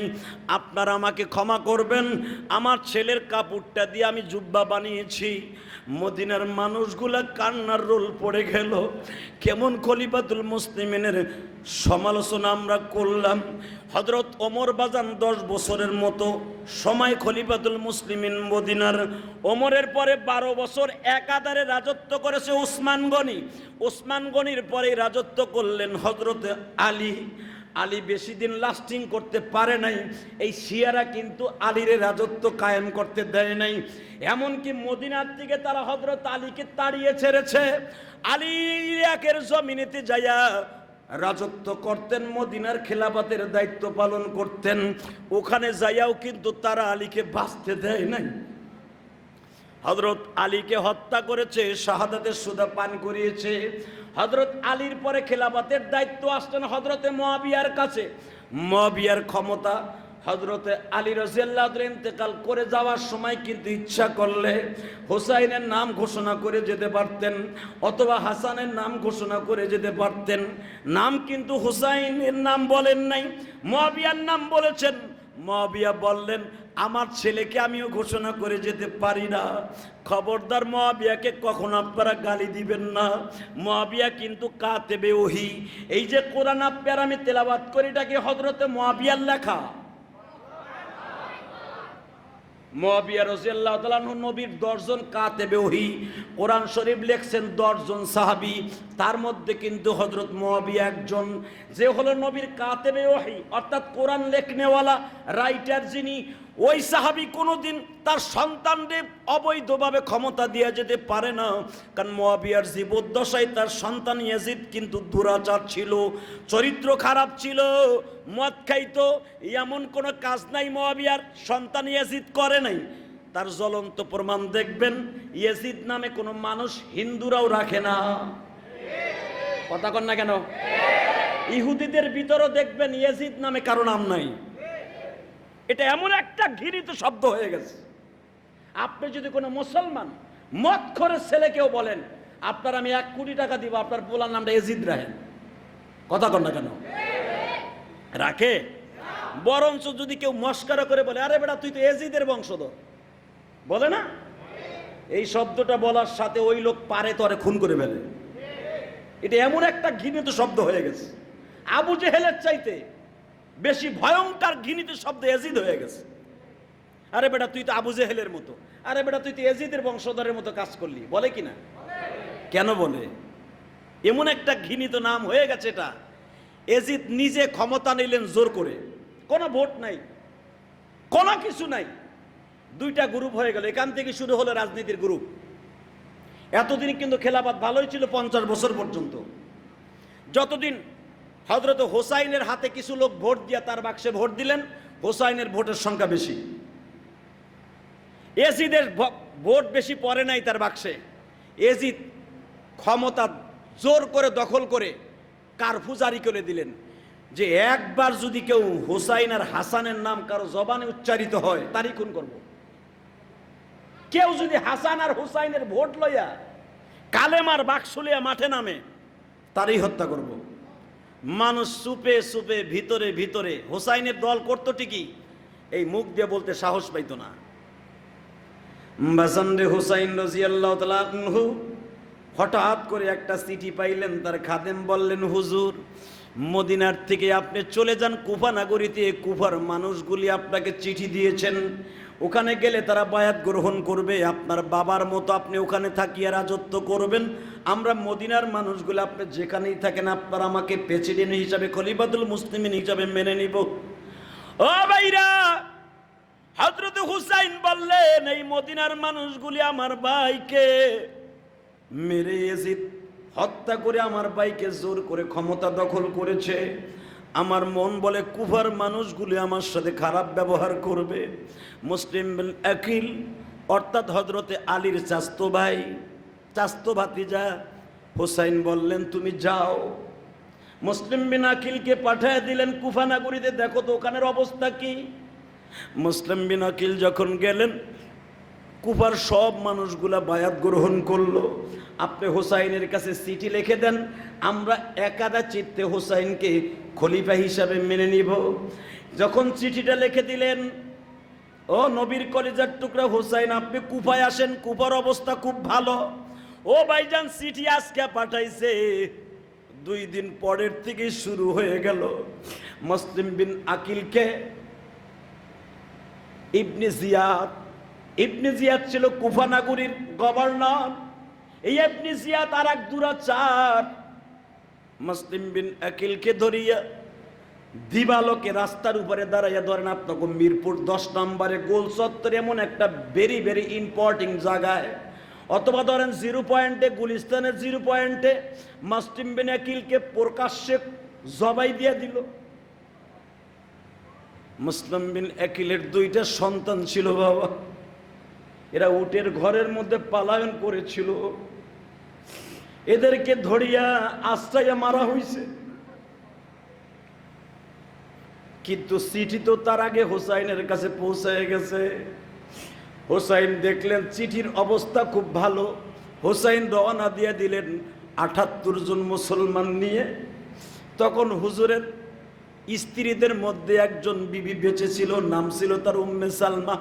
আপনারা আমাকে ক্ষমা করবেন, আমার ছেলের কাপড়টা দিয়ে আমি জুব্বা বানিয়েছি। মদিনার মানুষগুলা কান্নার রোল পড়ে গেল। কেমন খলিফাতুল মুসলিমিনের সমালোচনা আমরা করলাম। হযরত ওমর বাজান 10 বছরের মতো সময় খলিফাতুল মুসলিমিন মদিনার। ওমরের পরে 12 বছর একাধারে রাজত্ব করেছে উসমান গনি। উসমান গনির পরে রাজত্ব করলেন হযরত আলী। আলী বেশি দিন লাস্টিং করতে পারে নাই। এই শিয়ারা কিন্তু আলীর রাজত্ব কায়েম করতে দেয় নাই। এমনকি মদিনার থেকে তারা হযরত আলীকে তাড়িয়ে ছেড়েছে। আলী ইরাকের জমিনেতে যাইয়া রাজত্ব করতেন, মদিনার খেলাফতের দায়িত্ব পালন করতেন। ওখানে যাইয়াও কিন্তু তারা আলীকে বাঁচতে দেয় নাই। হযরত আলীকে হত্যা করেছে, শাহাদাতের সুদা পান করিয়েছে। হযরত আলীর পরে খেলাফতের দায়িত্ব আসলেন হযরতে মুয়াবিয়ার কাছে। মুয়াবিয়ার ক্ষমতা হযরতে আলী রাদিয়াল্লাহু আনহু ইন্তেকাল করে যাওয়ার সময় কিন্তু ইচ্ছা করলে হুসাইনের নাম ঘোষণা করে যেতে পারতেন অথবা হাসানের নাম ঘোষণা করে যেতে পারতেন। নাম কিন্তু হুসাইনের নাম বলেন নাই, মুয়াবিয়ার নাম বলেছেন। মুয়াবিয়া বললেন আমার ছেলেকে আমিও ঘোষণা করে যেতে পারি না। খবরদার মুয়াবিয়াকে কখনো আপনারা গালি দিবেন না। মুয়াবিয়া কিন্তু কাতেবে ওহী। এই যে কোরআন আপনারা আমি তেলাওয়াত করি, এটা কি হযরতে মুয়াবিয়ার লেখা? মুয়াবিয়া রাদিয়াল্লাহু তাআলা আনহু নবীর 10 জন কাতেবে ওহী, কোরআন শরীফ লিখছেন 10 জন সাহাবী। তার মধ্যে কিন্তু হযরত মুয়াবিয়া একজন, যে হলো নবীর কাতেবে ওহী, অর্থাৎ কোরআন লেখনেওয়ালা, রাইটার যিনি। ওই সাহাবী কোনোদিন তার সন্তানদের অবৈধভাবে ক্ষমতা দিয়ে যেতে পারে না। কারণ মুয়াবিয়ার জীবদ্দশায় তার সন্তান ইয়াজিদ কিন্তু দুরাচার ছিল, চরিত্র খারাপ ছিল, মদ খাইতো। এমন কোনো কাজ নাই মুয়াবিয়ার সন্তান ইয়াজিদ করে নাই। তার জ্বলন্ত প্রমাণ দেখবেন, ইয়াজিদ নামে কোনো মানুষ হিন্দুরাও রাখে না। কথা কন না কেন? ইহুদিদের ভিতরও দেখবেন ইয়াজিদ নামে কারো নাম নাই। এটা এমন একটা ঘৃণিত শব্দ হয়ে গেছে। আপনি যদি কোনো মুসলমান মদখোরের ছেলেকেও বলেন আপনার আমি 1 কোটি টাকা দিব, আপনার পোলার নামটা ইয়াজিদ রাখেন। কথা কন না কেন? রাখে? বরঞ্চ যদি কেউ মস্করা করে বলে আরে বেটা তুই তো ইয়াজিদের বংশধর, বলে না? এই শব্দটা বলার সাথে ওই লোক পারে তরে খুন করে ফেলে। এটা এমন একটা ঘৃণিত শব্দ হয়ে গেছে, আবু জেহেলের চাইতে বেশি ভয়ঙ্কর ঘৃণিত শব্দ ইয়াজিদ হয়ে গেছে। আরে বেটা তুই তো আবু জেহেলের মতো, আরে বেটা তুই তো ইয়াজিদের বংশধরের মতো কাজ করলি, বলে কিনা? কেন বলে? এমন একটা ঘৃণিত নাম হয়ে গেছে এটা। ইয়াজিদ নিজে ক্ষমতা নিলেন জোর করে, কোনো ভোট নাই, কোনো কিছু নাই। 2টা গ্রুপ হয়ে গেল, এখান থেকে শুরু হলো রাজনীতির গ্রুপ। এতদিন কিন্তু খেলাফত ভালোই ছিল 50 বছর পর্যন্ত, যতদিন হযরত হোসাইনের হাতে কিছু লোক ভোট দিয়া তার বাক্সে ভোট দিলেন, হোসাইনের ভোটের সংখ্যা বেশি। ইয়াজিদের ভোট বেশি পড়ে নাই তার বাক্সে। ইয়াজিদ ক্ষমতা জোর করে দখল করে কারফিউ জারি করে দিলেন যে একবার যদি কেউ হোসাইন আর হাসানের নাম কারো জবানে উচ্চারিত হয় তারই খুন করব। কেউ যদি হাসান আর হোসাইনের ভোট লইয়া কালেমার বাক্স লইয়া মাঠে নামে তারই হত্যা করব। মানুষ চুপে চুপে ভিতরে ভিতরে হোসাইনের দল করতো ঠিকই, এই মুখ দিয়ে বলতে সাহস পাইতো না। বাজানরে হুসাইন রাদিয়াল্লাহু তাআলা আনহু হঠাৎ করে একটা চিঠি পাইলেন। তার খাদেম বললেন, হুজুর, মদিনার থেকে আপনি চলে যান কুফা নগরীতে। কুফার মানুষগুলি আপনাকে চিঠি দিয়েছেন, ওখানে গেলে তারা বায়াত গ্রহণ করবে। আপনার বাবার মতো আপনি ওখানে থাকিয়া রাজত্ব করবেন। আমরা মদিনার মানুষগুলো, আপনি যেখানেই থাকেন, আপনার আমাকে প্রেসিডেন্ট হিসাবে, খলিফাতুল মুসলিমিন হিসাবে মেনে নিব। ও ভাইরা, হযরত হুসাইন বললেন, এই মদিনার মানুষগুলি আমার ভাইকে মেরে ইয়াজিদ হত্যা করে আমার ভাইকে জোর করে ক্ষমতা দখল করেছে। আমার মন বলে কুফার মানুষগুলি আমার সাথে খারাপ ব্যবহার করবে। মুসলিম বিন আকিল অর্থাৎ হযরতে আলীর চাস্তো ভাই, চাস্তো ভাতিজা হুসাইন বললেন, তুমি যাও। মুসলিম বিন আকিলকে পাঠিয়ে দিলেন কুফা নগরীতে, দেখো তো ওখানের অবস্থা কি। মুসলিম বিন আকিল যখন গেলেন, কুফার সব মানুষগুলা বায়াত গ্রহণ করলো। আপনি হুসাইনের কাছে চিঠি লিখে দেন, আমরা একাদা চিত্তে হুসাইনকে খলিফা হিসাবে মেনে নিব। যখন চিঠিটা লিখে দিলেন, ও নবীর কলিজার টুকরা হুসাইন, আপনি কুফায় আসেন, কুফার অবস্থা খুব ভালো। ও ভাইজান, চিঠি আজকে পাঠাইছে, 2 দিন পরের থেকে শুরু হয়ে গেল। মুসলিম বিন আকিলকে ইবনে জিয়াদ ছিল কুফা নগরীর গভর্নর। এই ইবনে জিয়াদ আর এক দুরাচার মুসলিম বিন আকিলকে ধরিয়া দিবালোকে রাস্তার উপরে দাঁড়াইয়া, ধরেন আপনাকে মিরপুর 10 নম্বরে গোল চত্বর এমন একটা ভেরি ইম্পর্টেন্ট জায়গায়, অথবা ধরেন 0 পয়েন্টে, গুলিস্তানের 0 পয়েন্টে মুসলিম বিন আকিলকে প্রকাশ্যে জবাই দিয়ে দিল। মুসলিম বিন আকিলের 2টা সন্তান ছিল বাবা, এরা উটের ঘরের মধ্যে পালায়ন করেছিল। এদেরকে ধরিয়া আশ্রয়ে মারা হয়েছে। কিন্তু চিঠি তো তার আগে হুসাইনের কাছে পৌঁছে গেছে। হুসাইন দেখলেন চিঠির অবস্থা খুব ভালো। হুসাইন রওনা দিয়ে দিলেন 78 জন মুসলমান নিয়ে। তখন হুজুরের স্ত্রীদের মধ্যে একজন বিবি বেঁচে ছিল, নাম ছিল তার উম্মে সালমা।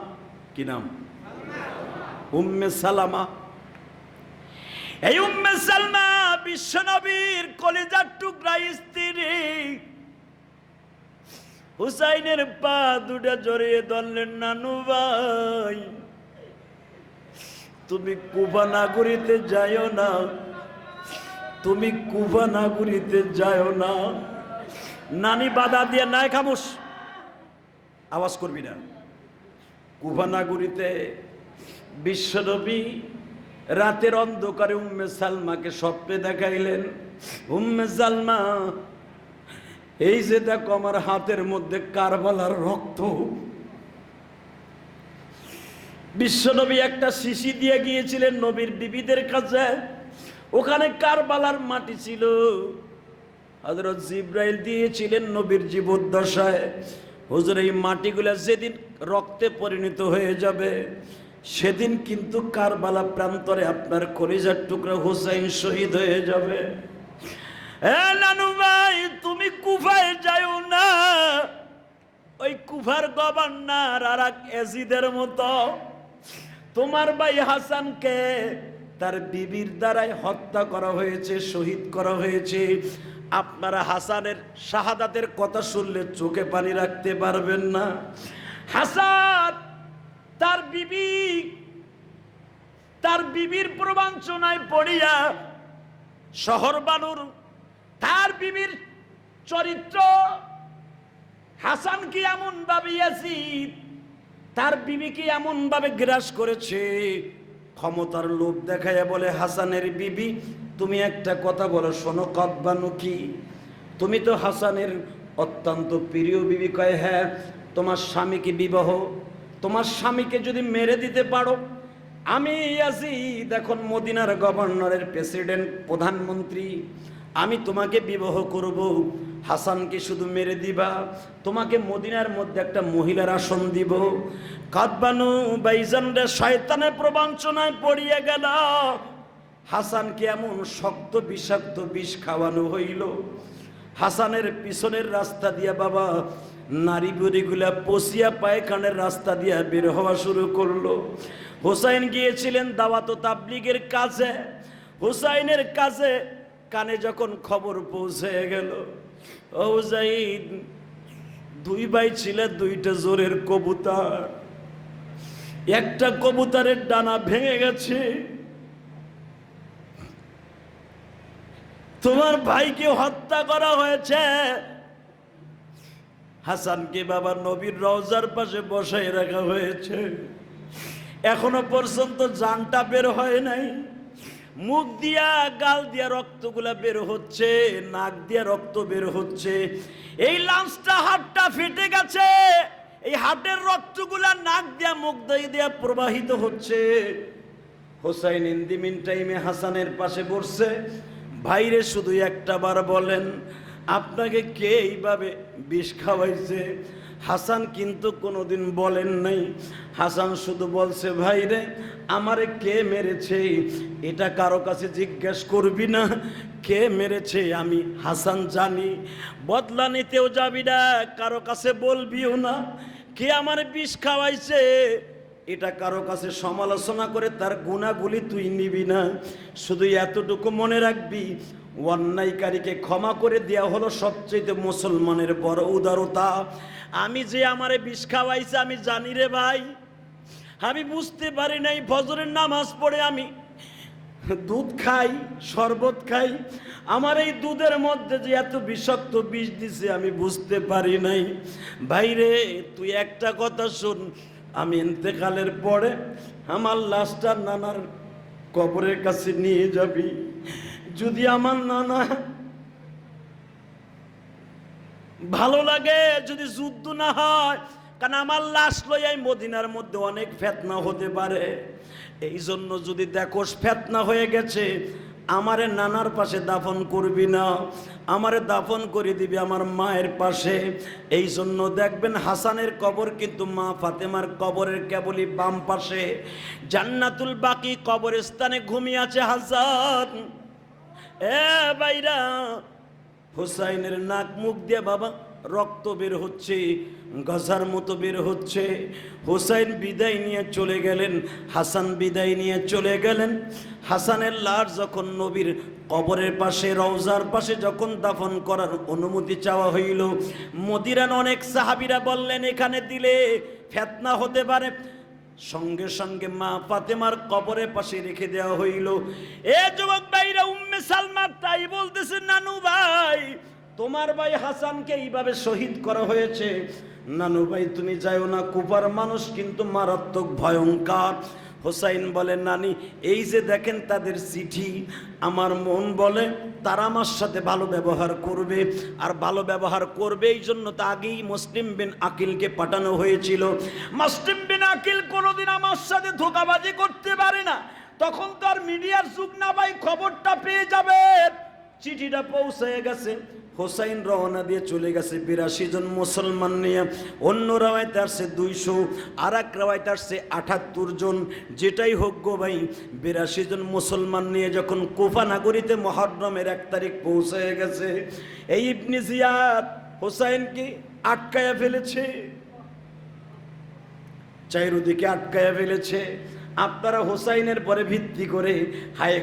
কি নাম? উম্মে সালামা। এই উম্মে সালমা বিশ্বনবীর কলিজার টুকরা স্ত্রী। হুসাইনের পা দুটা জড়িয়ে ধরলেন, নানু ভাই, তুমি কুফা নগরীতে যাইও না, তুমি কুফা নগরীতে যাইও না। নানি বাধা দিয়ে, নাই খামোশ, আওয়াজ করবি না। কুফা নগরীতে বিশ্বনবী রাতের অন্ধকারে উম্মে সালমাকে স্বপ্নে দেখাইলেন, উম্মে সালমা, এই যে দেখো আমার হাতের মধ্যে কারবালার রক্ত। বিশ্বনবী একটা শিশি দিয়ে গিয়েছিলেন নবীর বিবিদের কাছে, ওখানে কারবালার মাটি ছিল। হযরত জিবরাইল দিয়েছিলেন নবীর জীবদ্দশায়, হুজুর এই মাটিগুলা যেদিন রক্তে পরিণত হয়ে যাবে, সেদিন কিন্তু কারবালা প্রান্তরে আপনার কলিজার টুকরা হুসাইন শহীদ হয়ে যাবে। নানু ভাই, তুমি কুফায় যাও না, ওই কুফার গভর্নর আর এক এজিদের মতো তোমার ভাই হাসানকে তার বিবির দ্বারাই হত্যা করা হয়েছে, শহীদ করা হয়েছে। আপনারা হাসানের শাহাদাতের কথা শুনলে চোখে পানি রাখতে পারবেন না। হাসান তার বিবির প্রবঞ্চনায় পড়িয়া শহর বানুর তার বিবির চরিত্র, হাসান কি এমন ভাবে ইয়াজিদ তার বিবিকে এমন ভাবে গ্রাস করেছে, ক্ষমতার লোভ দেখাইয়া বলে, হাসানের বিবি তুমি একটা কথা বলো, শোনো, কতবানু কি, তুমি তো হাসানের অত্যন্ত প্রিয় বিবি। কয়, হ্যাঁ। তোমার স্বামীকে বিবাহ, তোমার স্বামীকে যদি মেরে দিতে পারো, আমি ইয়াজিদ এখন মদিনার গভর্নরের প্রেসিডেন্ট, প্রধানমন্ত্রী, আমি তোমাকে বিবাহ করব। হাসানকে শুধু মেরে দিবা, তোমাকে মদিনার মধ্যে একটা মহিলার আসন দিব। কাদবানু বাইজানরা শয়তানের প্রবঞ্চনায় পড়িয়ে গেল। হাসানকে এমন শক্ত বিষাক্ত বিষ খাওয়ানো হইল, হাসানের পিছনের রাস্তা দিয়া বাবা নারী বুড়িগুলা পচিয়া পায়খানের রাস্তা দিয়ে বের হওয়া শুরু করলো। হুসাইন গিয়েছিলেন দাওয়াত ও তাবলীগের কাছে। হুসাইনের কাছে কানে যখন খবর পৌঁছে গেল, ও হুসাইন, দুই ভাই ছিল, দুইটা জোরের কবুতর, একটা কবুতরের ডানা ভেঙে গেছে, তোমার ভাইকে হত্যা করা হয়েছে। হাসানকে বাবা নবীর রওজার পাশে বসায় রাখা হয়েছে, এখনো পর্যন্ত জানটা বের হয় নাই। মুখ দিয়া গাল দিয়া রক্তগুলা বের হচ্ছে, নাক দিয়া রক্ত বের হচ্ছে। এই লাঞ্চটা হাড়টা ফেটে গেছে, এই হাড়ের রক্তগুলা নাক দিয়া মুখ দিয়া প্রবাহিত হচ্ছে। হোসাইন ইন দি মিন টাইমে হাসানের পাশে বসছে। ভাইরে শুধু একটা বার বলেন, আপনাকে কে এইভাবে বিষ খাওয়াইছে? হাসান কিন্তু কোনোদিন বলেন নাই। হাসান শুধু বলছে, ভাইরে আমারে কে মেরেছে এটা কারো কাছে জিজ্ঞেস করবি না, কে মেরেছে আমি হাসান জানি, বদলা নিতেও যাবি না, কারো কাছে বলবিও না। কে আমারে বিষ খাওয়াইছে এটা কারো কাছে সমালোচনা করে তার গুণাগুলি তুই নিবি না। শুধু এতটুকু মনে রাখবি, অন্যায়কারীকে ক্ষমা করে দেওয়া হলো সবচেয়ে মুসলমানের বড় উদারতা। আমি যে আমারে বিষ খাওয়াইছে আমি জানি রে ভাই, আমি বুঝতে পারি নাই। ফজরের নামাজ পড়ে আমি দুধ খাই, শরবত খাই, আমার এই দুধের মধ্যে যে এত বিষাক্ত বিষ দিছে আমি বুঝতে পারি নাই। ভাইরে তুই একটা কথা শুন, আমি ইন্তেকালের পরে আমার লাশটা নানার কবরের কাছে নিয়ে যাবি। যদি আমার নানা ভালো লাগে, যদি যুদ্ধ না হয়, কারণ আমার লাশ লইয়াই মদিনার মধ্যে অনেক ফেতনা হতে পারে। এই জন্য যদি দেখোস ফেতনা হয়ে গেছে, আমারে নানার পাশে দাফন করবি না, আমারে দাফন করে দিবি আমার মায়ের পাশে। এই জন্য দেখবেন হাসানের কবর কিন্তু মা ফাতেমার কবরের কেবলই বাম পাশে। জান্নাতুল বাকি কবরস্থানে ঘুমিয়ে আছে হাসান। এ ভাইরা, হুসাইনের নাক মুখ দিয়ে বাবা রক্ত বের হচ্ছে, গজার মতো বের হচ্ছে। হুসাইন বিদায় নিয়ে চলে গেলেন, হাসান বিদায় নিয়ে চলে গেলেন। হাসানের লাশ যখন নবীর কবরের পাশে রওজার পাশে যখন দাফন করার অনুমতি চাওয়া হইল, মদিনার অনেক সাহাবীরা বললেন এখানে দিলে ফিতনা হতে পারে। সঙ্গে সঙ্গে মা ফাতেমার কবরের পাশে রেখে দেওয়া হইল। এ যুবক ভাইরা, উম্মে সালমা তাই বলতেছে, নানু ভাই তোমার ভাই হাসানকে এইভাবে শহীদ করা হয়েছে, নানু ভাই তুমি যাও না, কুফার মানুষ কিন্তু মারাত্মক ভয়ঙ্কর। হোসাইন বলে, নানি এই যে দেখেন তাদের চিঠি, আমার মন বলে তারা আমার সাথে ভালো ব্যবহার করবে, আর ভালো ব্যবহার করবে এই জন্য তো আগেই মুসলিম বিন আকিলকে পাঠানো হয়েছিল। মুসলিম বিন আকিল কোনোদিন আমার সাথে ধোঁকাবাজি করতে পারে না, তখন তো আর মিডিয়ার যুগ না ভাই, খবরটা পেয়ে যাবে। চিঠিটা পৌঁছে গেছে, হোসাইন রওনা দিয়ে চলে গেছে 82 জন মুসলমান নিয়ে। অন্য রাওয়ায়াতে আসছে 200, আর এক রাওয়ায়াতে আসছে 78 জন। যেটাই হোক গো ভাই, 82 জন মুসলমান নিয়ে যখন কুফা নগরীতে মুহররমের 1 তারিখ পৌঁছে গেছে, এই ইবনে জিয়াদ হোসাইনকে আটকায়া ফেলেছে, চারিদিকে আটকায়া ফেলেছে। আপনারা হোসাইনের পরে ভিত্তি করে হাই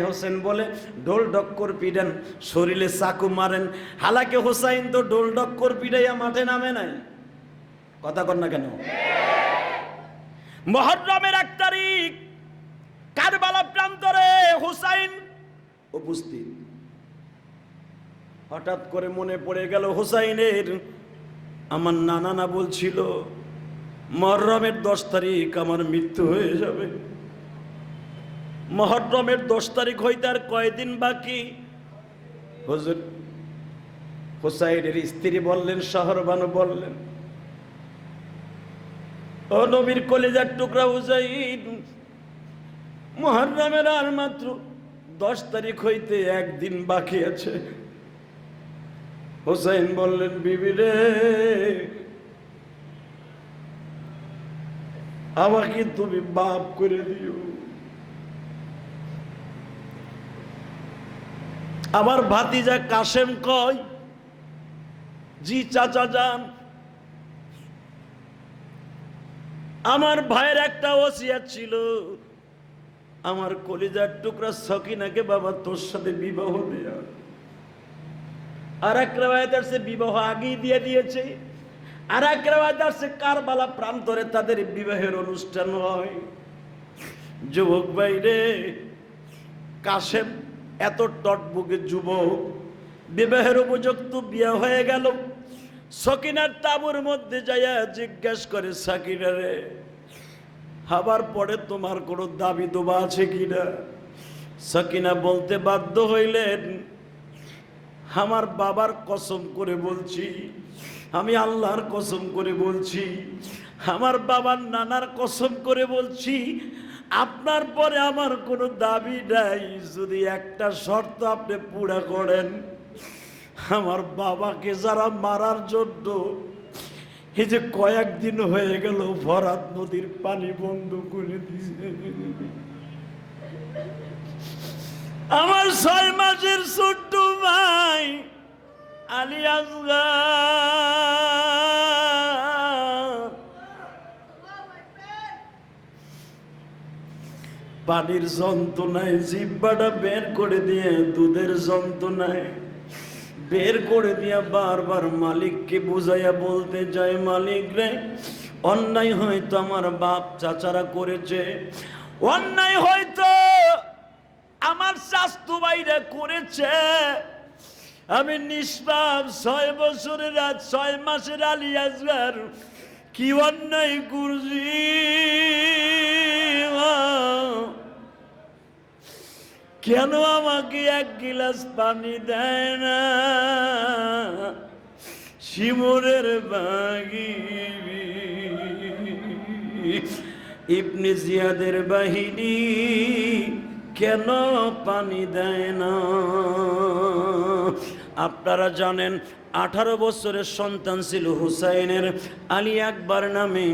হোসেন বলে ঢোল ডক্কর পিটান, শরীরে চাকু মারেন। হালাকে হোসাইন তো ঢোল ডক্কর পিটাইয়া মাঠে নামে নাই, কথা কর না কেন? মুহররমের 1 তারিখ কারবালা প্রান্তরে হোসাইন উপস্থিত। হঠাৎ করে মনে পড়ে গেল হোসাইনের, আমার নানা না বলছিল মুহররমের 10 তারিখ আমার মৃত্যু হয়ে যাবে। মুহররমের 10 তারিখ হইতে আর কয়দিন বাকি। হুজুর হুসাইনের স্ত্রী বললেন, শহরবানু বললেন, ও নবীর কলিজার টুকরা হুসাইন, মুহররমের আর মাত্র 10 তারিখ হইতে 1 দিন বাকি আছে। হুসাইন বললেন, বিবি রে, আমাকে তুমি মাফ করে দিও। আমার ভাতিজা কাশেম কয়, জি চাচা যান, আমার ভাইয়ের একটা ওসিয়ত ছিল, আমার কলিজার টুকরা সকিনাকে বাবা তোর সাথে বিবাহ দেয়া। আর এক রেওয়ায়েত আছে বিবাহ আগেই দিয়ে দিয়েছে, আর এক রেওয়ায়েত আছে কারবালা প্রান্তরে তাদের বিবাহের অনুষ্ঠান হয়। যুবক ভাইরে, কাশেম এত টটবুকে যুবক, বিবাহের উপযুক্ত বিয়ে হয়ে গেল। সকিনার তাঁবুর মধ্যে যাইয়া জিজ্ঞেস করে, সাকিনা রে, হবার পরে তোমার কোনো দাবি দোবা আছে কিনা? সকিনা বলতে বাধ্য হইলেন, আমার বাবার কসম করে বলছি, আমি আল্লাহর কসম করে বলছি, আমার বাবার নানার কসম করে বলছি, আপনার পরে আমার কোনো দাবি নাই, যদি একটা শর্ত আপনি পুরা করেন। আমার বাবাকে যারা মারার জন্য এই যে কয়েকদিন হয়ে গেল ফরাত নদীর পানি বন্ধ করে দিছে, আমার 6 মাসের ছোট্ট ভাই আলী আসগর পানির যন্ত্রণায় জিহ্বাটা বের করে দিয়ে, দুধের যন্ত্রণায় বের করে দিয়া বারবার মালিককে বুঝাইয়া বলতে যায়, মালিক রে, অন্যায় হয়তো আমার বাপ চাচারা করেছে, অন্যায় হয়তো আমার শাস্তু ভাইরা করেছে, আমি নিষ্পাপ 6 বছরের আর 6 মাসের আলী আসগর কি অন্যায় করছি? কেন আমাকে 1 গিলাস পানি দেয় না? শিমুরের বাগি ইবনে জিয়াদের বাহিনী কেন পানি দেয় না? আপনারা জানেন 18 বছরের সন্তান ছিল হুসাইনের, আলী আকবর নামে,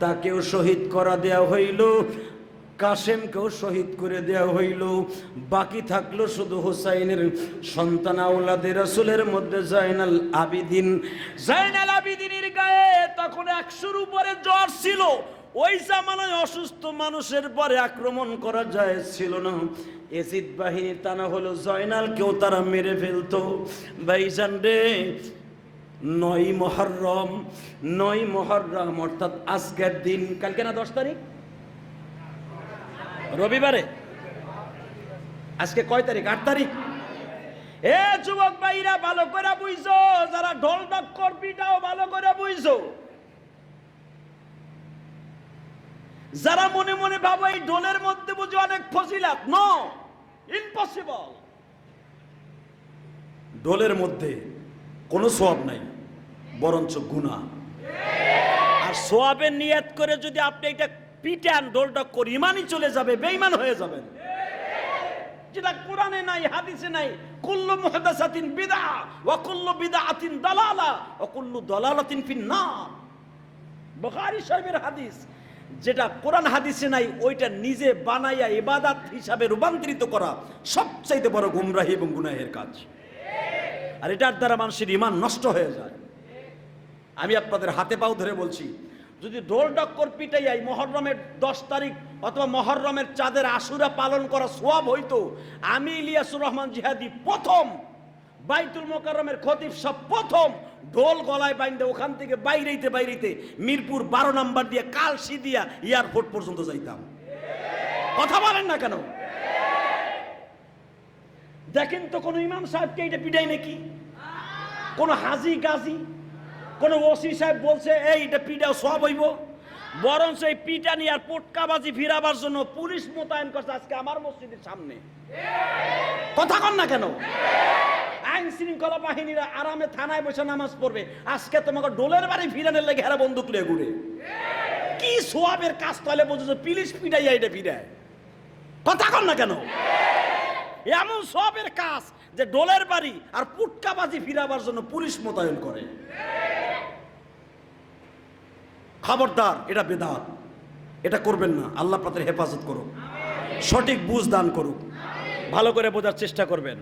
তাকেও শহীদ করা দেয়া হইল, কাশেমকেও শহীদ করে দেওয়া হইল। বাকি থাকলো শুধু হুসাইনের সন্তান আওলাদে রাসূলের মধ্যে জাইনাল আবিদিন। জাইনাল আবিদিনের গায়ে তখন 100-র উপরে জ্বর ছিল। ওই জামানায় অসুস্থ মানুষের পরে আক্রমণ করা যায় ছিল না। এজিদ বাহিনী টানা হলো জয়নালকেও তারা মেরে ফেলতো। ভাইজান রে, 9 মুহররম অর্থাৎ আজকের দিন, কালকে না 10 তারিখ, রবিবারে, আজকে কয় তারিখ? 8 তারিখ। এ যুবক ভাইরা ভালো করে বুঝছো, যারা ঢোল ডাক করবিটাও ভালো করে বুঝছো। যারা মনে মনে ভাবো এই ঢোলের মধ্যে বুঝি অনেক ফজিলাত, নো, ইম্পসিবল। ঢোলের মধ্যে কোনো সওয়াব নাই, বরঞ্চ গুনাহ। আর সওয়াবের নিয়ত করে যদি আপনি এটা পিটান, ঢোলটা করে ইমানই চলে যাবে, বেঈমান হয়ে যাবেন। যেটা কোরআনে নাই, হাদিসে নাই। কুল্লু মুহদাসাতিন বিদআ ওয়া কুল্লু বিদআতিন দালালা ওয়া কুল্লু দালালাতিন ফিন্নার। বুখারী শরীফের হাদিস, যেটা কোরআন হাদিসে নাই ওইটা নিজে বানাইয়া ইবাদত হিসাবে রূপান্তরিত করা সবচাইতে বড় গুমরাহি এবং গুনাহের কাজ। আর এটার দ্বারা মানুষের ঈমান নষ্ট হয়ে যায়। আমি আপনাদের হাতে পাও ধরে বলছি, যদি ঢোল ডক্কর পিটাইয়াই মুহররমের 10 তারিখ অথবা মুহররমের চাঁদের আশুরা পালন করা সওয়াব হইতো, আমি ইলিয়াসুর রহমান জিহাদি প্রথম বাইতুল মোকাররমের খতিব সব প্রথম ঢোল গলায় বাইন্দে ওখান থেকে বাইরেতে মিরপুর 12 নাম্বার দিয়ে কালসি দিয়া এয়ারপোর্ট পর্যন্ত যাইতাম। কথা বলেন না কেন? দেখেন তো কোন ইমাম সাহেবকে এটা পিটাই নাকি? কোন হাজি গাজী, কোন ওসি সাহেব বলছে এই এটা পিটাও সব হইব? বরঞ্চ এই পিটানি আর পটকাবাজি ফিরাবার জন্য পুলিশ মোতায়েন করছে আজকে আমার মসজিদের সামনে। কথা কন না কেন? আইন শৃঙ্খলা বাহিনীরা আরামে থানায় বসে নামাজ পড়বে, আজকে তোমাকে ডোলের বাড়ি ফিরানোর লেগে হেরা বন্দুক লিয়ে ঘুরে। কি সোয়াবের কাজ তাহলে বুঝেছো? পুলিশ পিটাইয়া এটা ফিরায়। কথা কন না কেন? এমন সোয়াবের কাজ যে ডোলের বাড়ি আর পুটকাবাজি ফিরাবার জন্য পুলিশ মোতায়েন করে। খবরদার, এটা বেদাত, এটা করবেন না। আল্লাহ আপনাদের হেফাজত করুক, সঠিক বুঝ দান করুক, ভালো করে বোঝার চেষ্টা করবেন।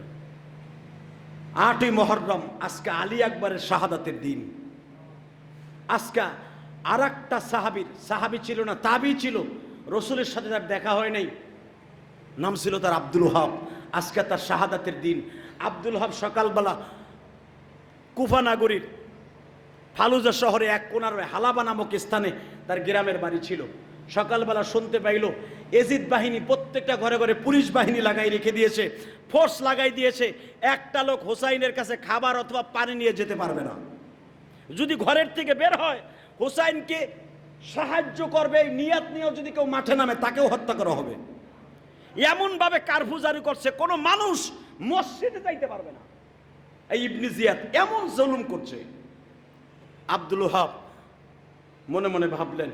8ই মুহররম আজকে আলী আকবরের শাহাদাতের দিন। আজকে আর একটা সাহাবি ছিল না, তাবি ছিল, রসুলের সাথে তার দেখা হয় নাই, নাম ছিল তার আব্দুল ওহাব। আজকে তার শাহাদাতের দিন। আব্দুল ওহাব সকালবেলা কুফা নগরীর ফালুজা শহরে এক কোনার হালাবা নামক স্থানে তার গ্রামের বাড়ি ছিল। সকালবেলা শুনতে পাইল এজিদ বাহিনী প্রত্যেকটা ঘরে ঘরে পুলিশ বাহিনী লাগাই রেখে দিয়েছে, ফোর্স লাগাই দিয়েছে। একটা লোক হোসাইনের কাছে খাবার অথবা পানি নিয়ে যেতে পারবে না। যদি ঘরের থেকে বের হয় হোসাইনকে সাহায্য করবে নিয়াত নিয়েও যদি কেউ মাঠে নামে তাকেও হত্যা করা হবে। এমন ভাবে কারফিউ জারি করছে, কোনো মানুষ মসজিদে যাইতে পারবে না। এই ইবনে জিয়াদ এমন জুলুম করছে। আব্দুল ওহাব মনে মনে ভাবলেন,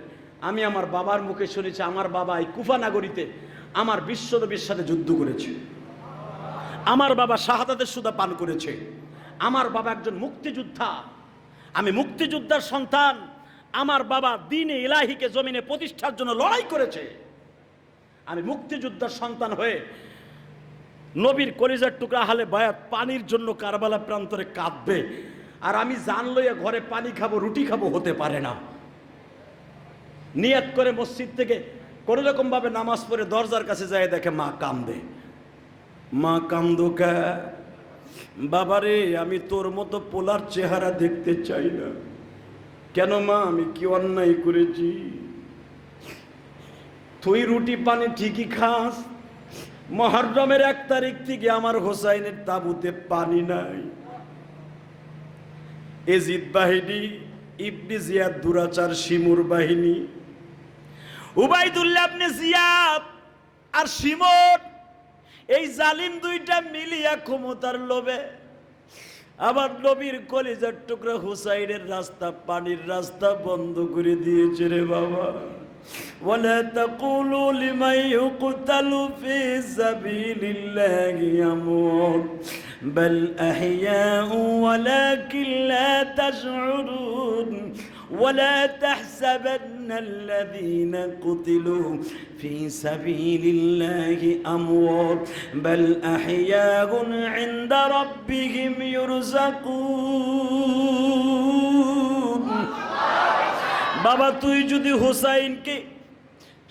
আমি আমার বাবার মুখে শুনেছি আমার বাবা এই কুফা নগরীতে আমার বিশ্বনবীর সাথে যুদ্ধ করেছে, আমার বাবা শাহাদাতের সুদা পান করেছে, আমার বাবা একজন মুক্তিযোদ্ধা, আমি মুক্তিযোদ্ধার সন্তান, আমার বাবা দ্বীনে ইলাহিকে জমিনে প্রতিষ্ঠার জন্য লড়াই করেছে। আমি মুক্তিযোদ্ধার সন্তান হয়ে নবীর কলিজার টুকরা আহলে বায়াত পানির জন্য কারবালা প্রান্তরে কাঁদবে, আর আমি জান লইয়া ঘরে পানি খাবো রুটি খাবো, হতে পারে না। নিয়াত করে মসজিদ থেকে কোনো রকম ভাবে নামাজ পড়ে দরজার কাছে যায়, দেখে মা কান্দে। মা কান্দোকা, বাবারে আমি তোর মতো পোলার চেহারা দেখতে চাই না। কেন মা, আমি কি অন্যায় করেছি? তুই রুটি পানি ঠিকই খাস, মুহররমের 1 তারিখ থেকে আমার হোসাইনের তাবুতে পানি নাই। এজিদ বাহিনী, ইবনে জিয়াদ দুরাচার শিমুর বাহিনী, উবাইদুল্লাহ ইবনে জিয়াদ আর শিমুর, এই জালিম দুইটা মিলিয়া ক্ষমতার লোভে আবার নবীর কলিজার টুকরা হুসাইনের রাস্তা, পানির রাস্তা বন্ধ করে দিয়েছে রে বাবা। ওয়ালা তাকুলু লিমান ইউকতালু ফি সাবিলিল্লাহি আমুত বাল আহইয়াউ ওয়ালাকিন লা তাশউরুন ولا تحسبن الذين قتلوا في سبيل الله أموات بل أحياء عند ربهم يرزقون। বাবা তুই যদি হুসাইনকে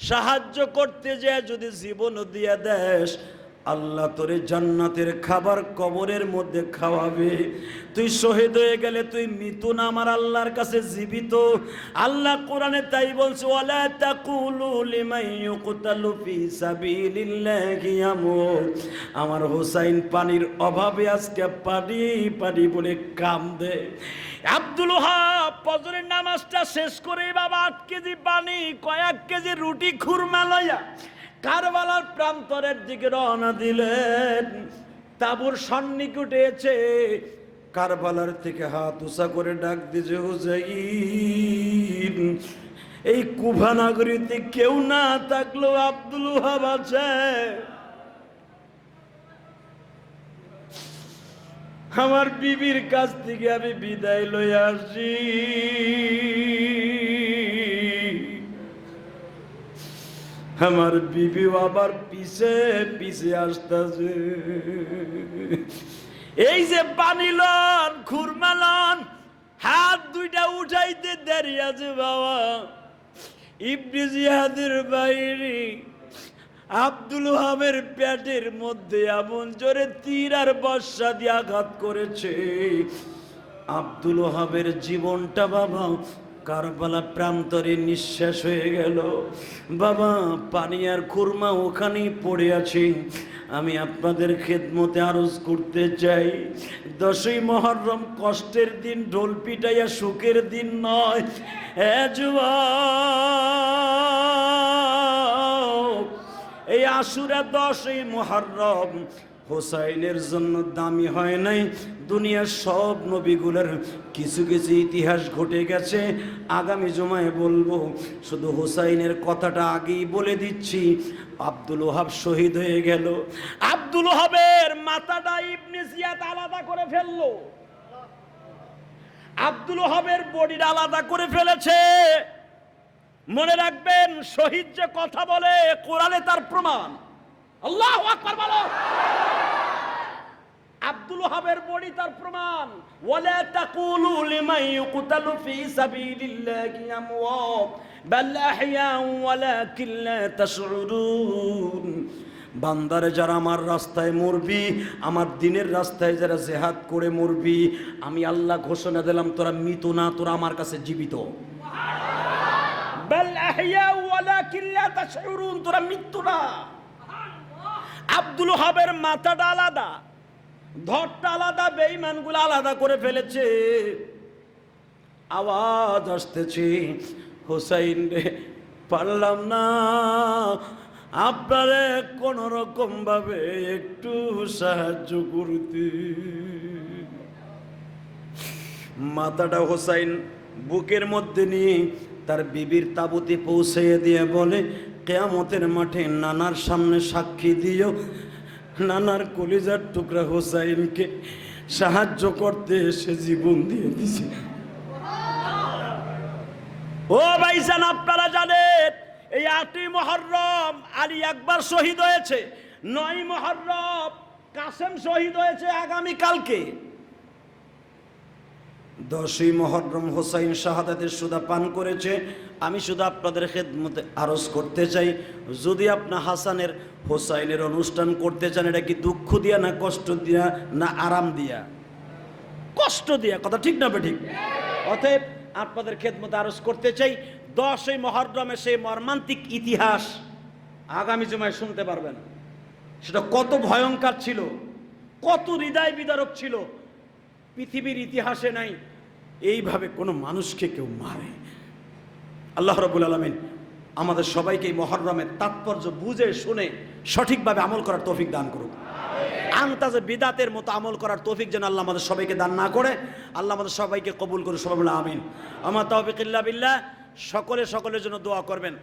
সাহায্য করতে যায় যদি জীবন দিয়া দেশ, আল্লাহ তোরে জান্নাতের খাবার কবরের মধ্যে খাওয়াবে। তুই শহীদ হয়ে গেলে তুই মৃত্যু না, আমার আল্লাহর কাছে জীবিত। আল্লাহ কোরআনে তাই বলছে, ওয়ালা তাকুলু লিমান ইউকতালু ফি সাবিলিল্লাহি আমুত। আমার হোসাইন পানির অভাবে আজকে পানি পানি বলে কান্দে। আব্দুল ওহাব ফজরের নামাজটা শেষ করে বাবা 8 কেজি পানি, কয়েক কেজি রুটি খুরমা লইয়া কারবালার প্রান্তরের দিকে রওনা দিলেন। তাবুর সন্নিকটে এসে কারবালার থেকে হাত উঁচা করে ডাক দিয়েছে, হুসাইন এই কুফা নগরীতে কেউ না থাকলেও আব্দুল ওহাব আছে। আমার বিবির কাছ থেকে আমি বিদায় লই আসছি, আমার বিবি আবার পিছে পিছে আসতেছে। এই যে পানি লন খুরমা লন, হাত দুইটা উঠাইতে দেরি আছে বাবা। ইবনে জিয়াদের বাইরে আব্দুল ওহাবের পেটের মধ্যে এমন জোরে তীর আর বর্ষা দিয়ে আঘাত করেছে, আব্দুল ওহাবের জীবনটা বাবা কারবালা প্রান্তরে নিঃশ্বাস হয়ে গেল। বাবা পানি আর খুরমা ওখানেই পড়ে আছে। আমি আপনাদের খেদমতে আরজ করতে চাই, 10ই মুহররম কষ্টের দিন, ঢোল পিটাইয়া সুখের দিন নয়। এই আশুরা 10ই মুহররম হোসাইনের জন্য দামি হয় নাই। দুনিয়ার সব নবীগুলোর কিছু কিছু ইতিহাস ঘটে গেছে, আগামী জুমায় বলবো। শুধু হোসাইনের কথাটা আগেই বলে দিচ্ছি, আব্দুল ওহাব শহীদ হয়ে গেল। আব্দুল ওহাবের মাথাটা ইবনে জিয়াদ আলাদা করে ফেললো, আব্দুল ওহাবের বডিটা আলাদা করে ফেলেছে। মনে রাখবেন, শহীদ যে কথা বলে কোরআনে তার প্রমাণ। আল্লাহু আকবার বলো। আব্দুল ওহাবের বডি তার প্রমাণ। ওয়ালা তাকুলু লিমান ইউকতালু ফি সাবিলিল্লাহি আমওয়াত বাল আহইয়াউ ওয়ালাকিন লা তাশউরুন। বান্দারে যারা আমার রাস্তায় মরবি, আমার দিনের রাস্তায় যারা জিহাদ করে মরবি, আমি আল্লাহ ঘোষণা দিলাম তোরা মৃত না, তোরা আমার কাছে জীবিত। বাল আহইয়াউ ওয়ালাকিন লা তাশউরুন, তোরা মৃত্যু না। আব্দুল ওহাবের মাথাটা আলাদা, ধরটা আলাদা, বেঈমানগুলো আলাদা করে ফেলেছে। আওয়াজ আসতেছে, হোসাইন রে পারলাম না, আপনারে কোন রকম ভাবে একটু সাহায্য করতে। মাথাটা হোসাইন বুকের মধ্যে নিয়ে তার বিবির তাঁবুতে পৌঁছে দিয়ে বলে, কিয়ামতের মাঠে নানার সামনে সাক্ষী দিও, নানার কলিজার টুকরা হোসাইনকে সাহায্য করতে এসে জীবন দিয়ে দিছে। ও ভাইজান, আপনারা জানেন এই ৮ই মুহররম আলী আকবর শহীদ হয়েছে, ৯ই মুহররম কাসেম শহীদ হয়েছে আগামী কালকে, ১০ই মুহররম হোসাইন শাহাদাতের সুদা পান করেছে। আমি শুধু আপনাদের খেদমতে আরজ করতে চাই, যদি আপনি হাসানের হোসাইনের অনুষ্ঠান করতে চান, এটা কি দুঃখ দিয়া না কষ্ট দিয়া না আরাম দিয়া? কষ্ট দিয়া, কথা ঠিক না ঠিক? অতএব আপনাদের খেদমতে আরজ করতে চাই, ১০ই মুহররমের সেই মর্মান্তিক ইতিহাস আগামী জুমায় শুনতে পারবেন। সেটা কত ভয়ঙ্কর ছিল, কত হৃদয় বিদারক ছিল, পৃথিবীর ইতিহাসে নাই এইভাবে কোনো মানুষকে কেউ মারে। আল্লাহ রাব্বুল আলামিন আমাদের সবাইকে এই মুহররমের তাৎপর্য বুঝে শুনে সঠিকভাবে আমল করার তৌফিক দান করুক। আনতাজে বিদাতের মতো আমল করার তৌফিক যেন আল্লাহ আমাদের সবাইকে দান না করে, আল্লাহ আমাদের সবাইকে কবুল করুন, সবাই বলে আমিন। আমার তাওফিক ইল্লা বিল্লাহ। সকলের জন্য দোয়া করবেন।